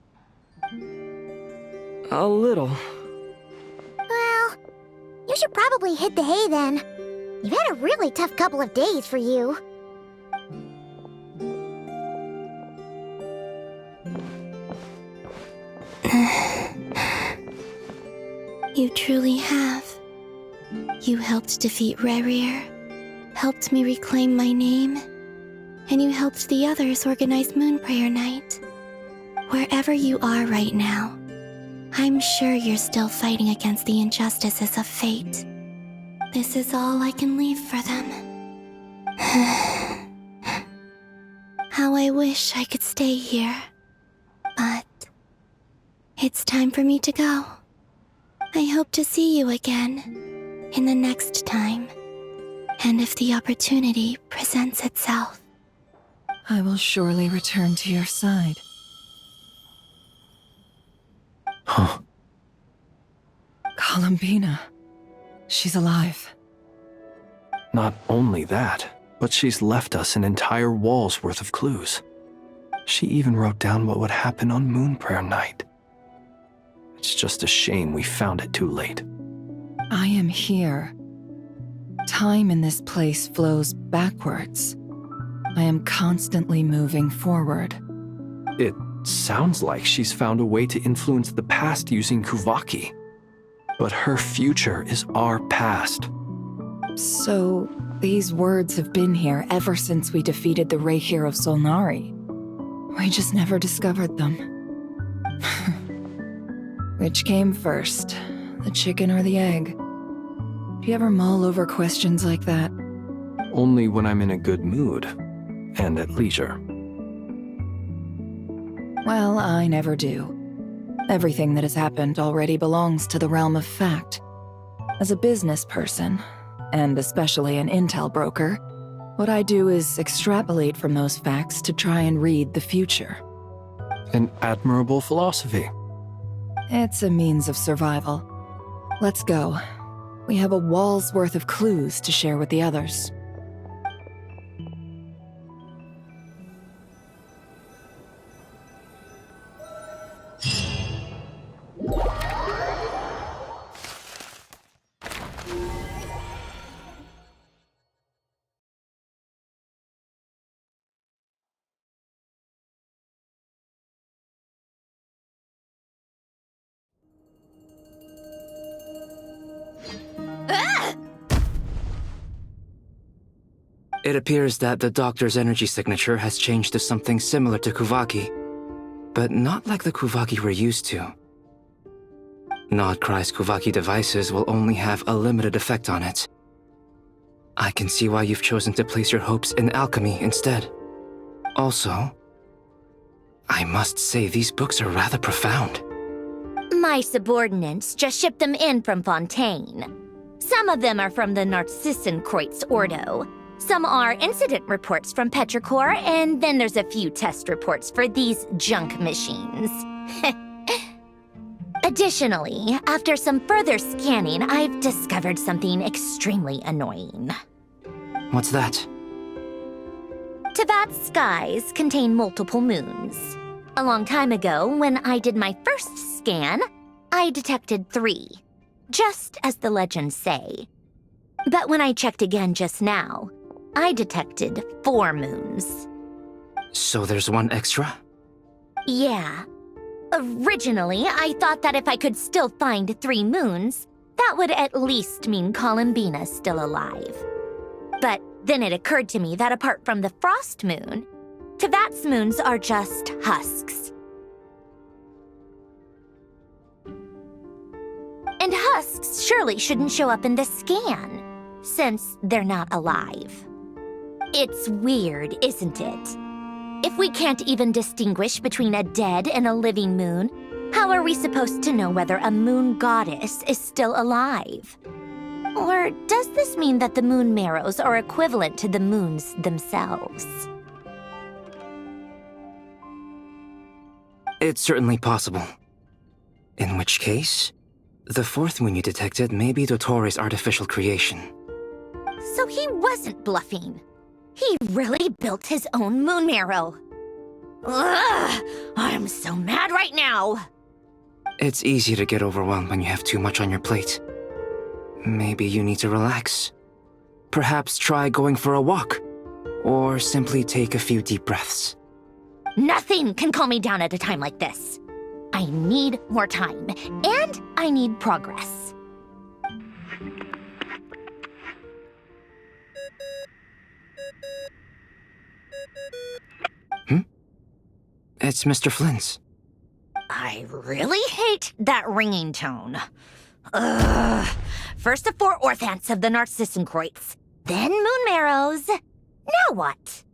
A little. Well, you should probably hit the hay then. You've had a really tough couple of days for you. You truly have. You helped defeat Rerir, helped me reclaim my name, and you helped the others organize Moon Prayer Night. Wherever you are right now, I'm sure you're still fighting against the injustices of fate. This is all I can leave for them. How I wish I could stay here. But it's time for me to go. I hope to see you again in the next time, and if the opportunity presents itself. I will surely return to your side. Huh. Columbina. She's alive. Not only that, but she's left us an entire wall's worth of clues. She even wrote down what would happen on Moon Prayer Night. It's just a shame we found it too late. I am here. Time in this place flows backwards. I am constantly moving forward. It sounds like she's found a way to influence the past using Kuvaki. But her future is our past. So, these words have been here ever since we defeated the Reikir of Solnari. We just never discovered them. Which came first, the chicken or the egg? Do you ever mull over questions like that? Only when I'm in a good mood and at leisure. Well, I never do. Everything that has happened already belongs to the realm of fact. As a business person, and especially an intel broker, what I do is extrapolate from those facts to try and read the future. An admirable philosophy. It's a means of survival. Let's go. We have a wall's worth of clues to share with the others. It appears that the doctor's energy signature has changed to something similar to Kuvaki, but not like the Kuvaki we're used to. Nodcry's Kuvaki devices will only have a limited effect on it. I can see why you've chosen to place your hopes in alchemy instead. Also, I must say these books are rather profound. My subordinates just shipped them in from Fontaine. Some of them are from the Narcissenkreuz Ordo. Some are incident reports from Petrichor, and then there's a few test reports for these junk machines. Additionally, after some further scanning, I've discovered something extremely annoying. What's that? Teyvat's skies contain multiple moons. A long time ago, when I did my first scan, I detected 3, just as the legends say. But when I checked again just now, I detected 4 moons. So there's one extra? Yeah. Originally, I thought that if I could still find 3 moons, that would at least mean Columbina's still alive. But then it occurred to me that apart from the frost moon, Teyvat's moons are just husks. And husks surely shouldn't show up in the scan, since they're not alive. It's weird, isn't it? If we can't even distinguish between a dead and a living moon, how are we supposed to know whether a moon goddess is still alive? Or does this mean that the moon marrows are equivalent to the moons themselves? It's certainly possible. In which case, the 4th moon you detected may be Dottore artificial creation. So he wasn't bluffing. He really built his own moon marrow. Ugh! I'm so mad right now! It's easy to get overwhelmed when you have too much on your plate. Maybe you need to relax. Perhaps try going for a walk, or simply take a few deep breaths. Nothing can calm me down at a time like this. I need more time, and I need progress. It's Mr. Flynn's. I really hate that ringing tone. Ugh. First the 4 orthants of the Narcissenkreuz, then Moon Marrows. Now what?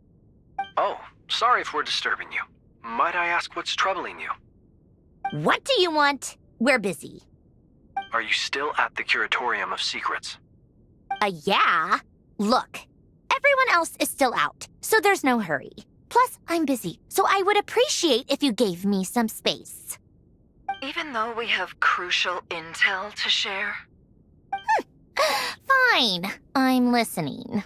Oh, sorry if we're disturbing you. Might I ask what's troubling you? What do you want? We're busy. Are you still at the Curatorium of Secrets? Yeah. Look, everyone else is still out, so there's no hurry. Plus, I'm busy, so I would appreciate if you gave me some space. Even though we have crucial intel to share? Fine. I'm listening.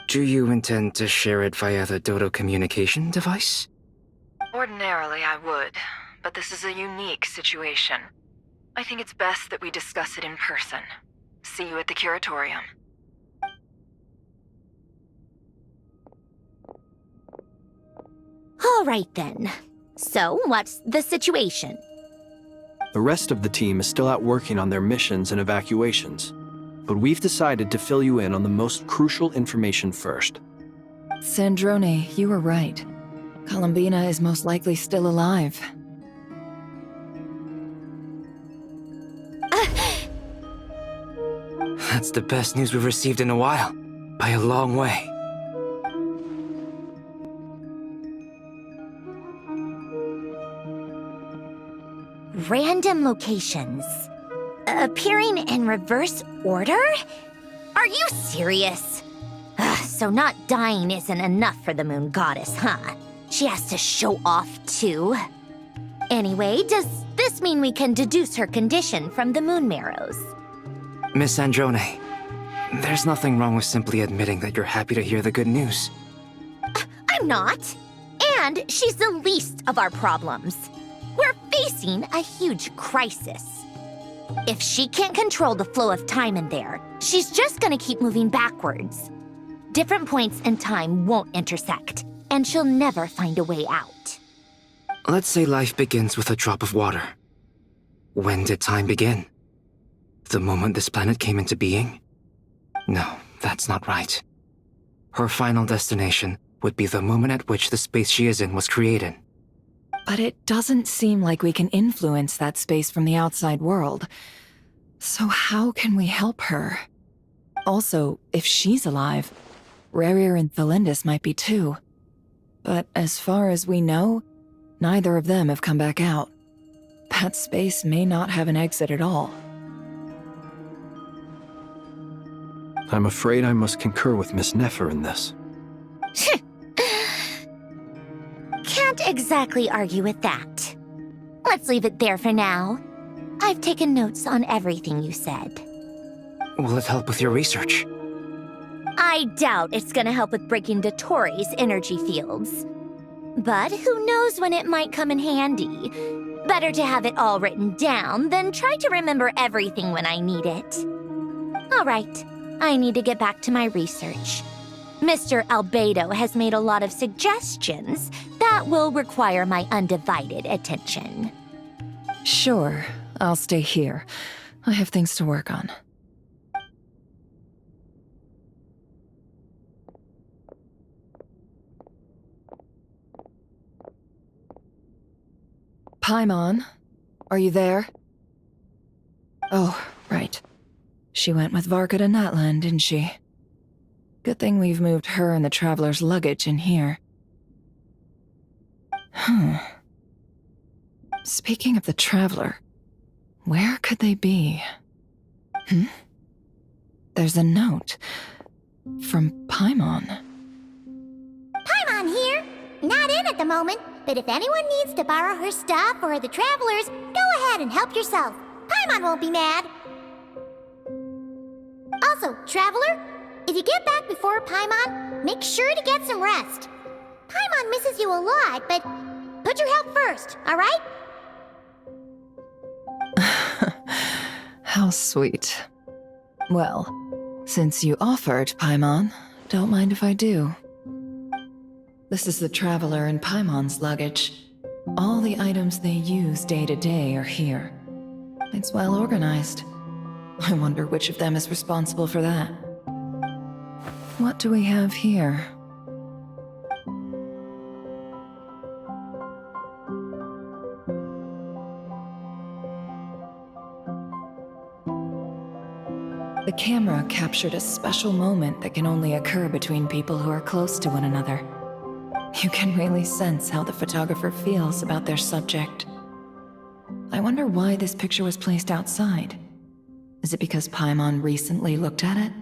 Do you intend to share it via the Dodo communication device? Ordinarily, I would, but this is a unique situation. I think it's best that we discuss it in person. See you at the Curatorium. All right, then. So, what's the situation? The rest of the team is still out working on their missions and evacuations, but we've decided to fill you in on the most crucial information first. Sandrone, you were right. Columbina is most likely still alive. That's the best news we've received in a while, by a long way. Random locations. Appearing in reverse order? Are you serious? So not dying isn't enough for the Moon Goddess, huh? She has to show off too. Anyway, does this mean we can deduce her condition from the Moon Marrows? Miss Androne, there's nothing wrong with simply admitting that you're happy to hear the good news. I'm not. And she's the least of our problems. We're facing a huge crisis. If she can't control the flow of time in there, she's just gonna keep moving backwards. Different points in time won't intersect, and she'll never find a way out. Let's say life begins with a drop of water. When did time begin? The moment this planet came into being? No, that's not right. Her final destination would be the moment at which the space she is in was created. But it doesn't seem like we can influence that space from the outside world. So how can we help her? Also, if she's alive, Rerir and Thelindis might be too. But as far as we know, neither of them have come back out. That space may not have an exit at all. I'm afraid I must concur with Miss Nefer in this. Can't exactly argue with that. Let's leave it there for now. I've taken notes on everything you said. Will it help with your research? I doubt it's gonna help with breaking Dotori's energy fields. But who knows when it might come in handy. Better to have it all written down than try to remember everything when I need it. All right, I need to get back to my research. Mr. Albedo has made a lot of suggestions that will require my undivided attention. Sure, I'll stay here. I have things to work on. Paimon, are you there? Oh, right. She went with Varka to Natlan, didn't she? Good thing we've moved her and the Traveler's luggage in here. Speaking of the Traveler, where could they be? There's a note from Paimon. Paimon here. Not in at the moment, but if anyone needs to borrow her stuff or the Travelers, go ahead and help yourself. Paimon won't be mad. Also, Traveler, if you get back before Paimon, make sure to get some rest. Paimon misses you a lot, but put your health first, alright? How sweet. Well, since you offered, Paimon, don't mind if I do. This is the Traveler and Paimon's luggage. All the items they use day to day are here. It's well organized. I wonder which of them is responsible for that. What do we have here? The camera captured a special moment that can only occur between people who are close to one another. You can really sense how the photographer feels about their subject. I wonder why this picture was placed outside. Is it because Paimon recently looked at it?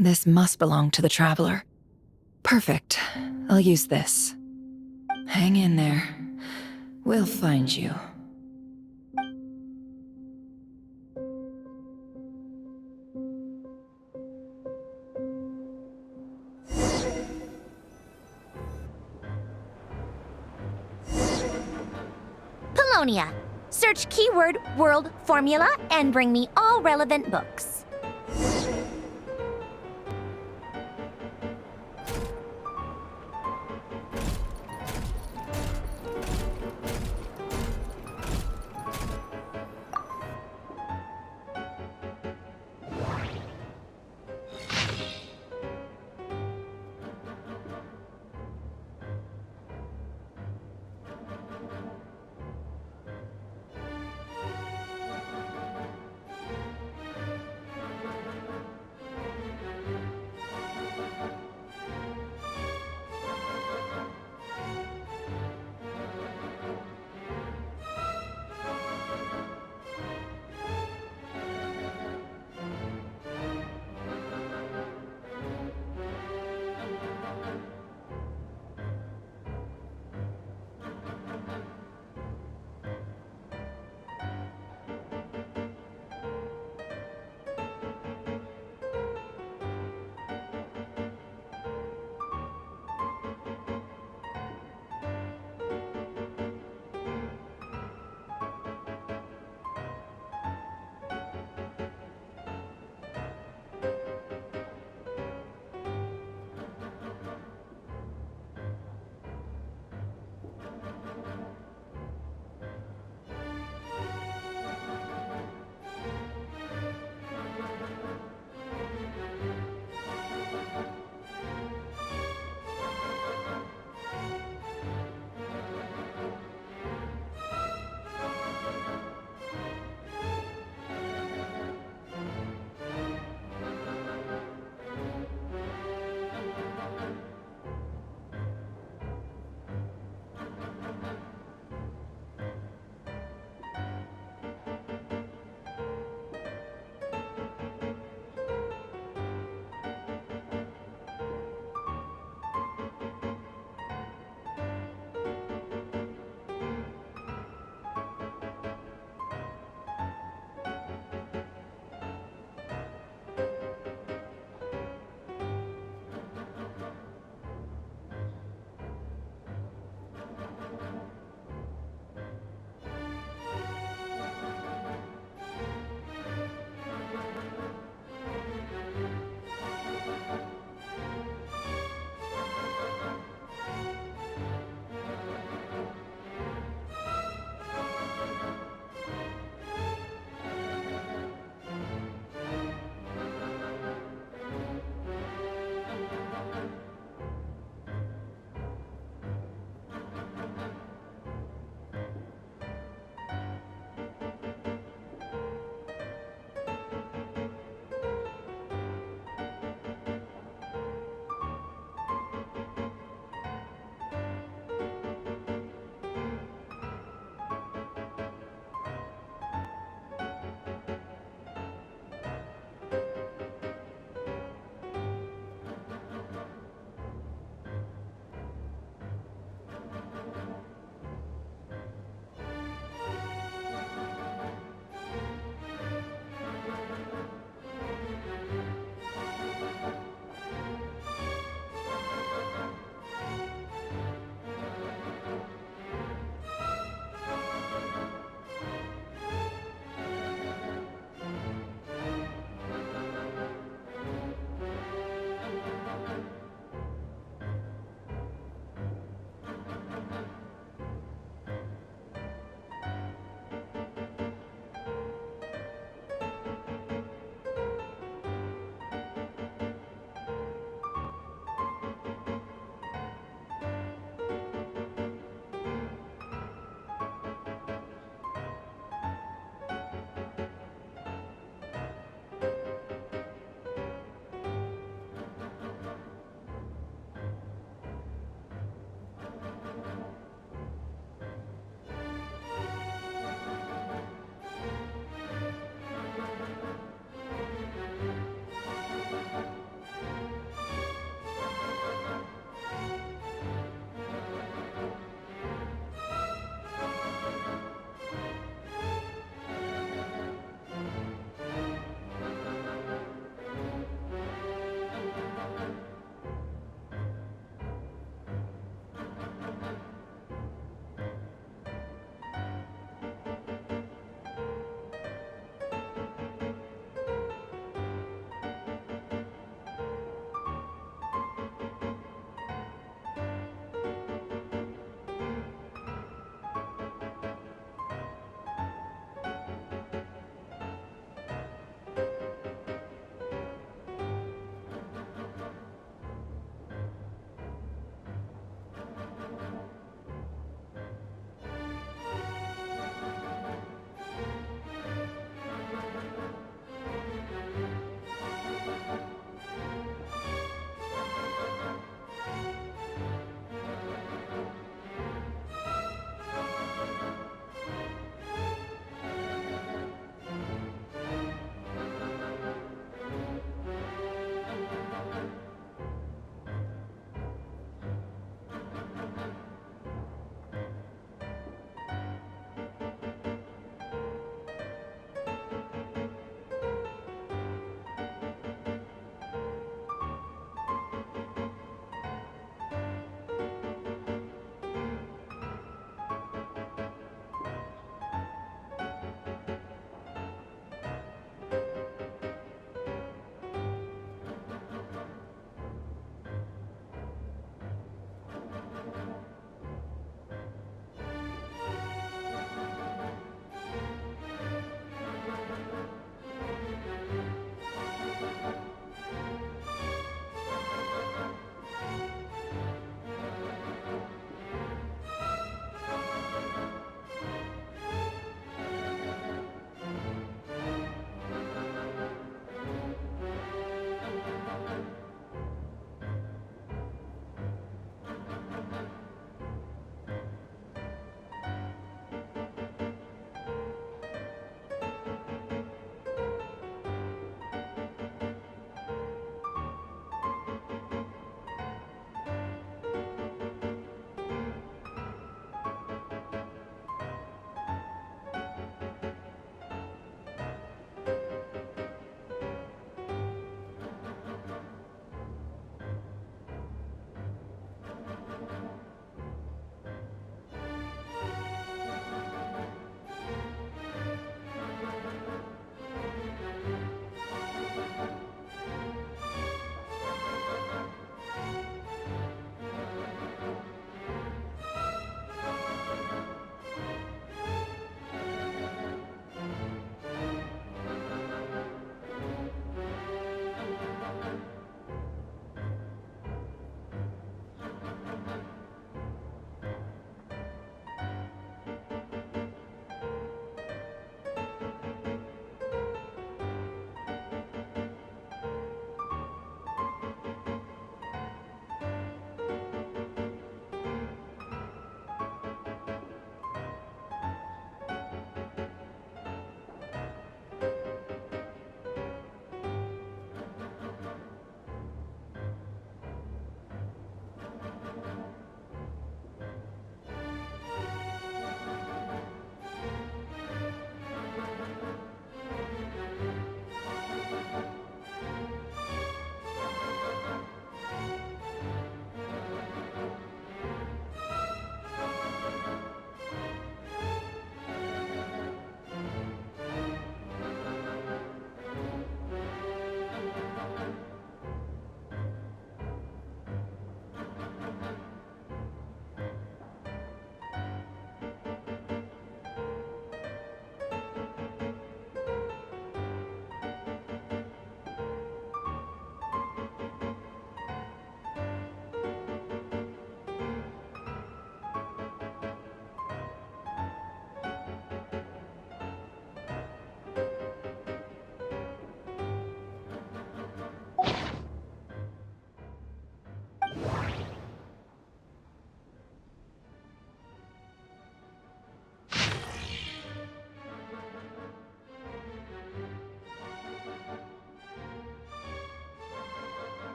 This must belong to the Traveler. Perfect. I'll use this. Hang in there. We'll find you. Polonia. Search keyword world formula and bring me all relevant books.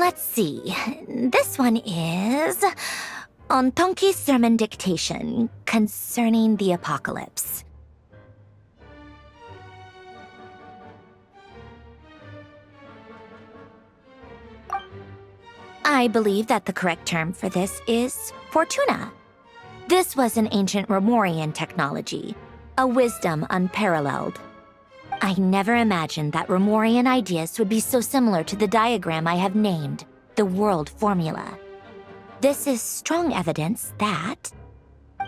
Let's see. This one is on Tonki's sermon dictation concerning the apocalypse. I believe that the correct term for this is Fortuna. This was an ancient Romorian technology, a wisdom unparalleled. I never imagined that Romorian ideas would be so similar to the diagram I have named, the World Formula. This is strong evidence that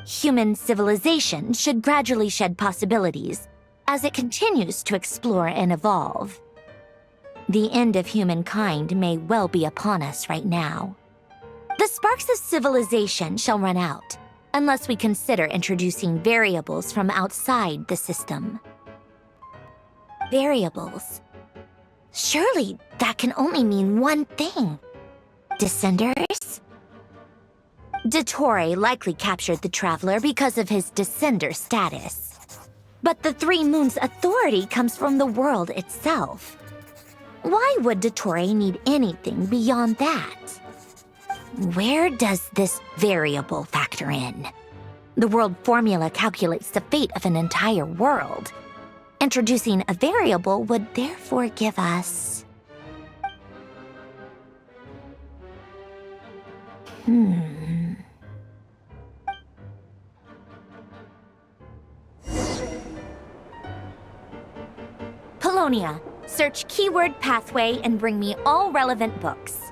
human civilization should gradually shed possibilities as it continues to explore and evolve. The end of humankind may well be upon us right now. The sparks of civilization shall run out, unless we consider introducing variables from outside the system. Variables? Surely that can only mean one thing. Descenders? Dottore likely captured the Traveler because of his descender status. But the Three Moons' authority comes from the world itself. Why would Dottore need anything beyond that? Where does this variable factor in? The world formula calculates the fate of an entire world. Introducing a variable would therefore give us... Polonia, search keyword pathway and bring me all relevant books.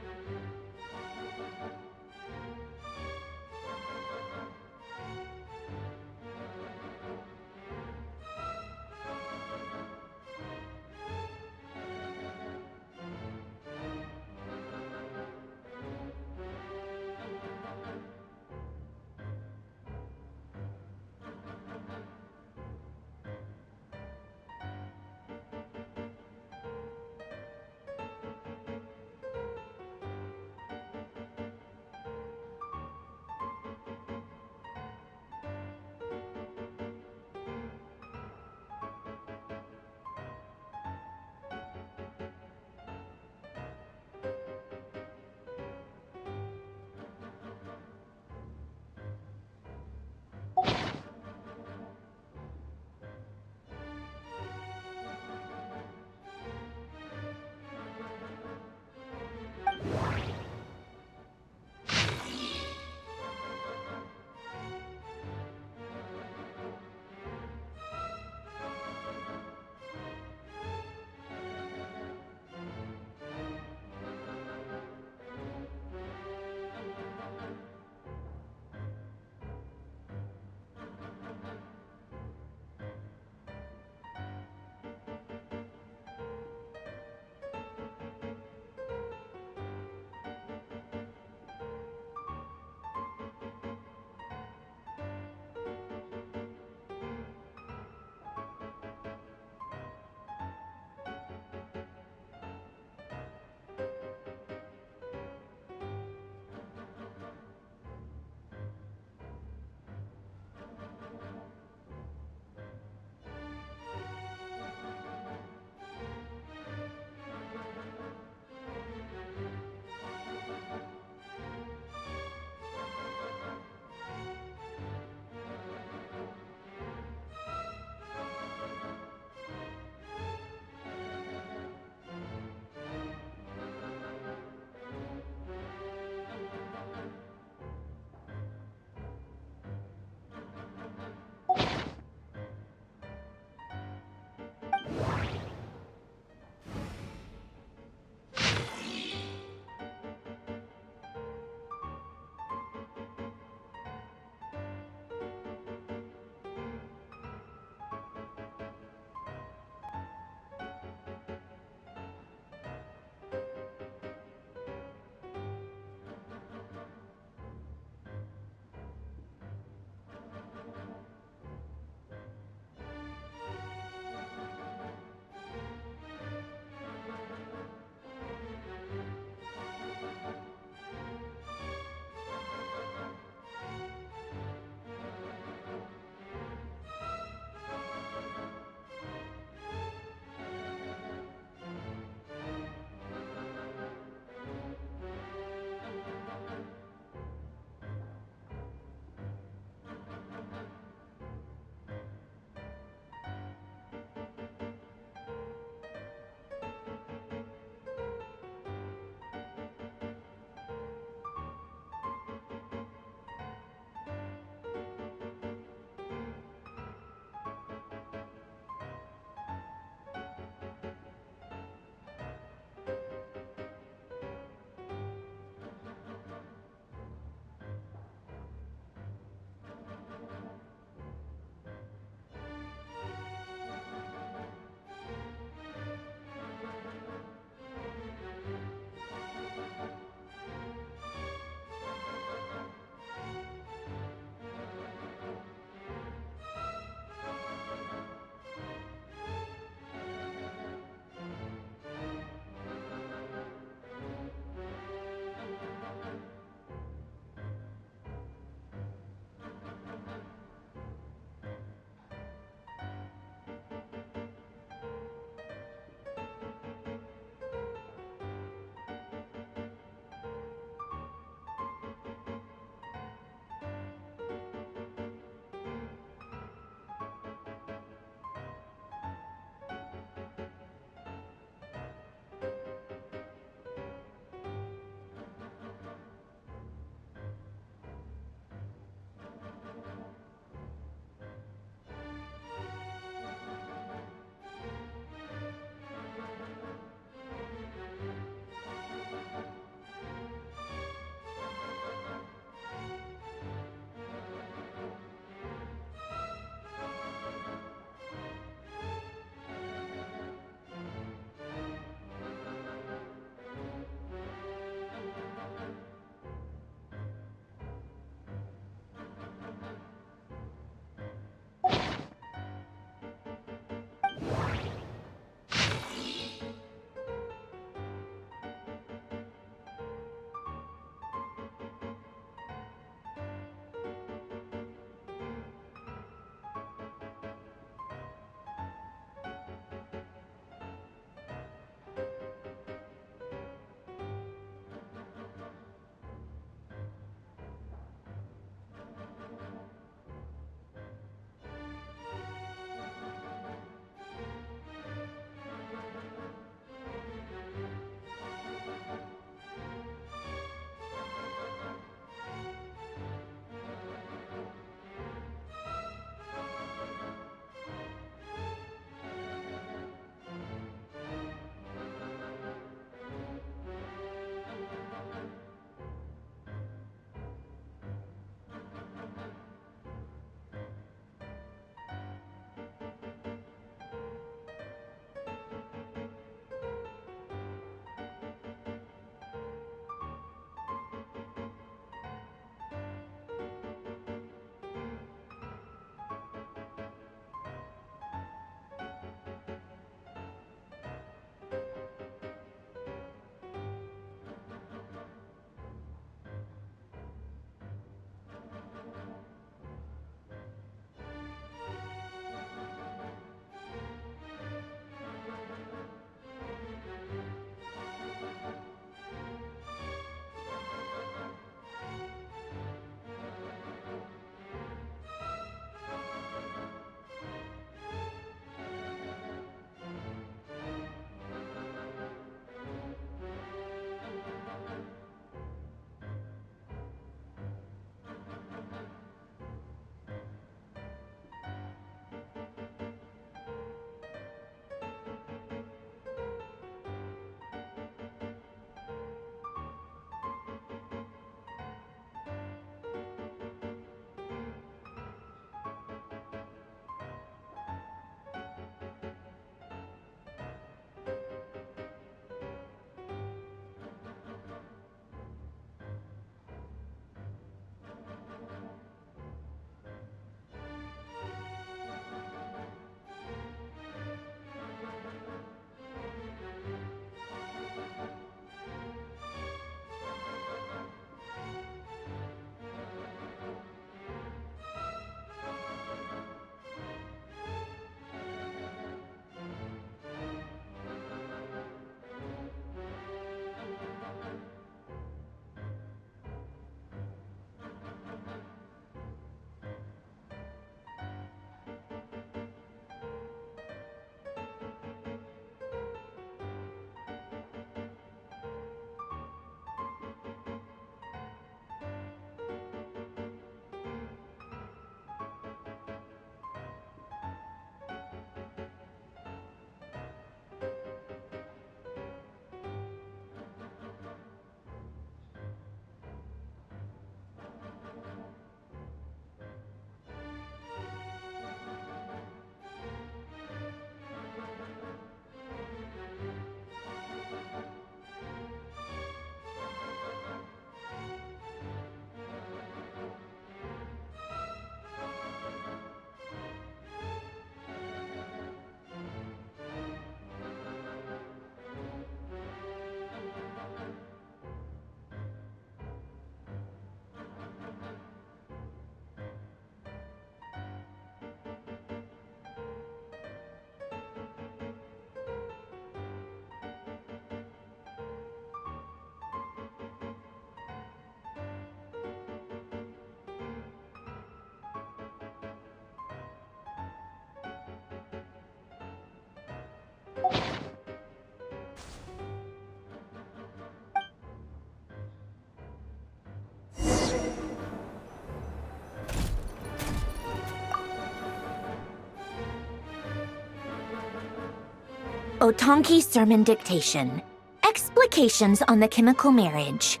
Otonki Sermon Dictation. Explications on the Chemical Marriage.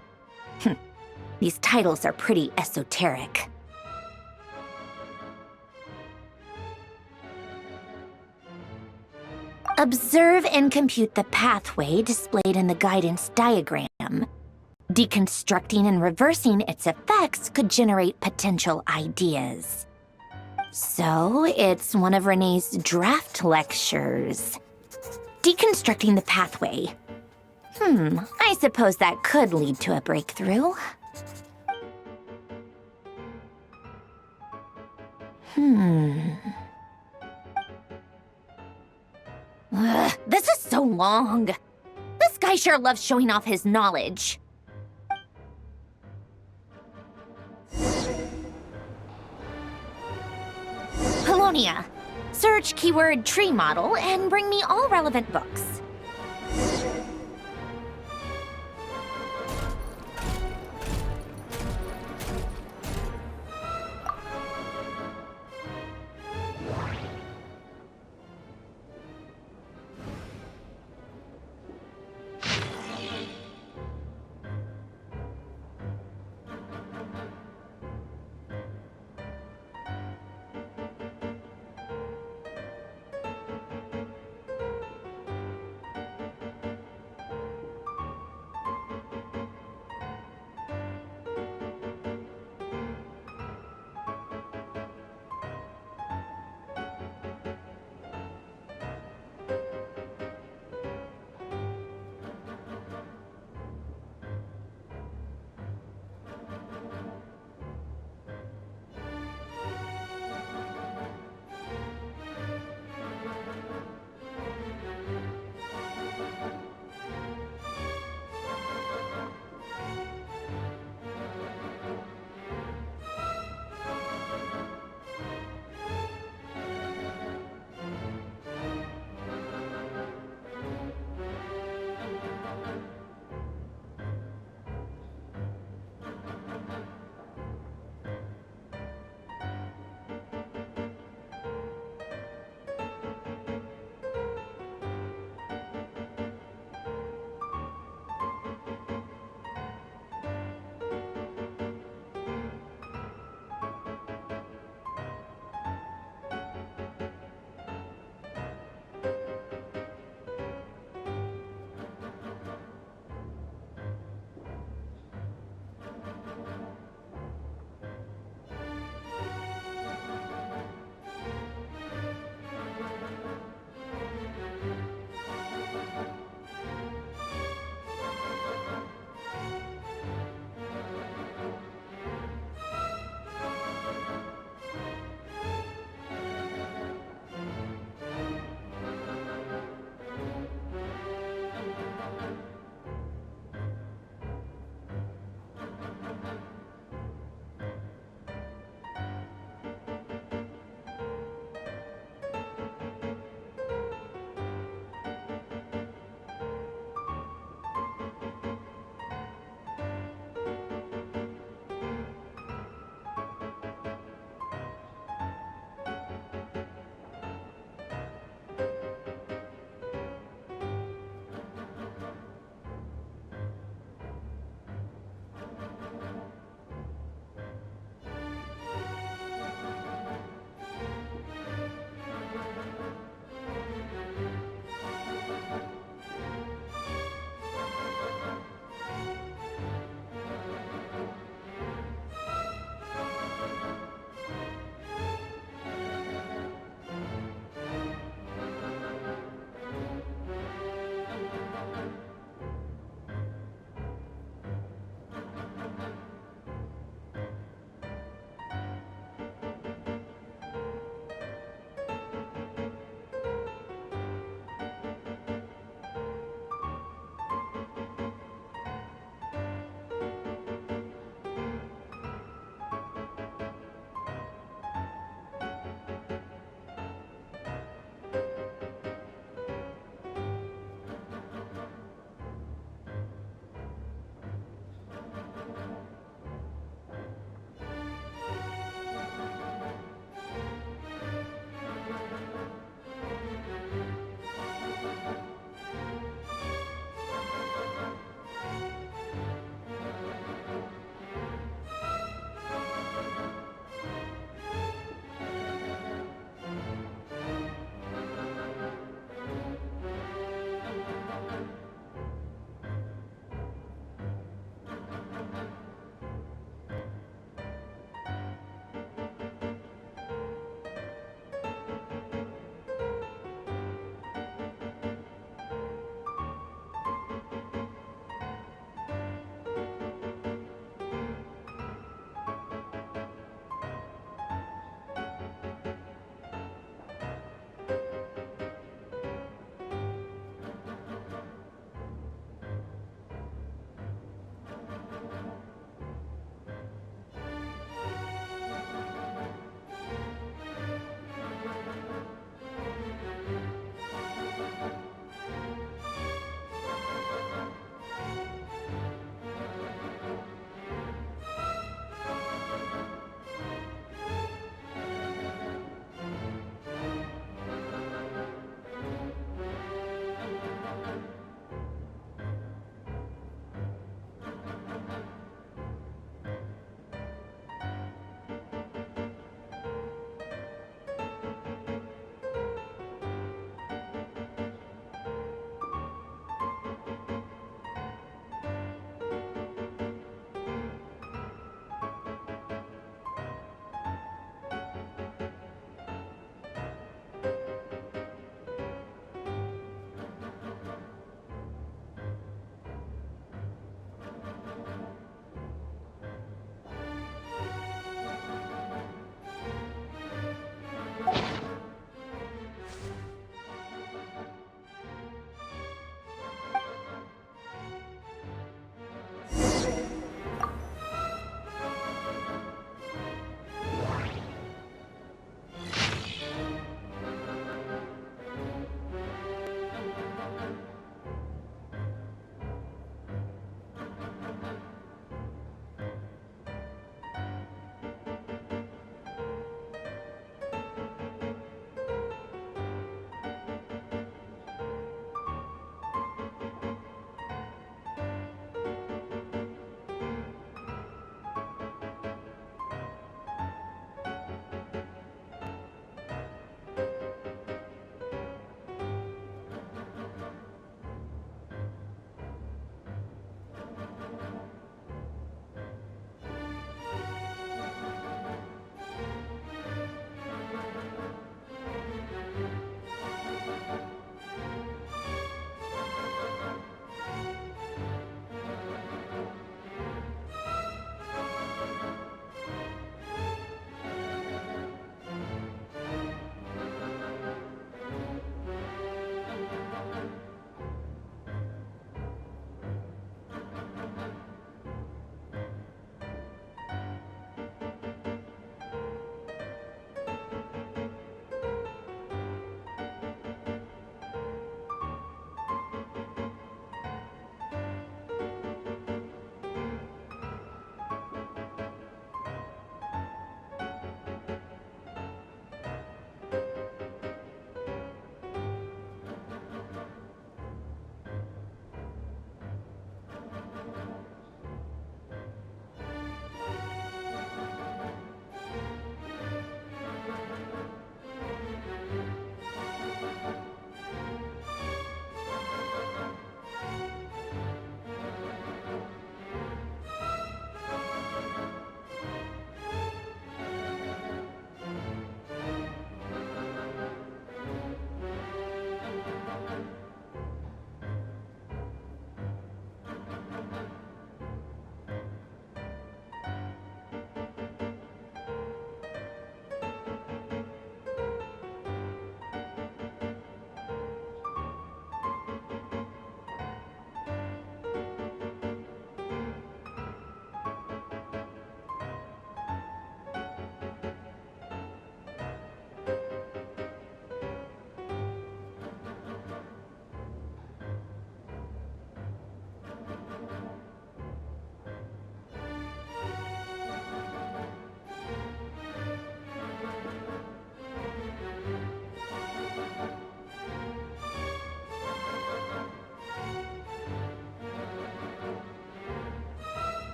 These titles are pretty esoteric. Observe and compute the pathway displayed in the guidance diagram. Deconstructing and reversing its effects could generate potential ideas. So, it's one of Renee's draft lectures. Deconstructing the pathway. I suppose that could lead to a breakthrough. This is so long. This guy sure loves showing off his knowledge. Polonia. Search keyword tree model and bring me all relevant books.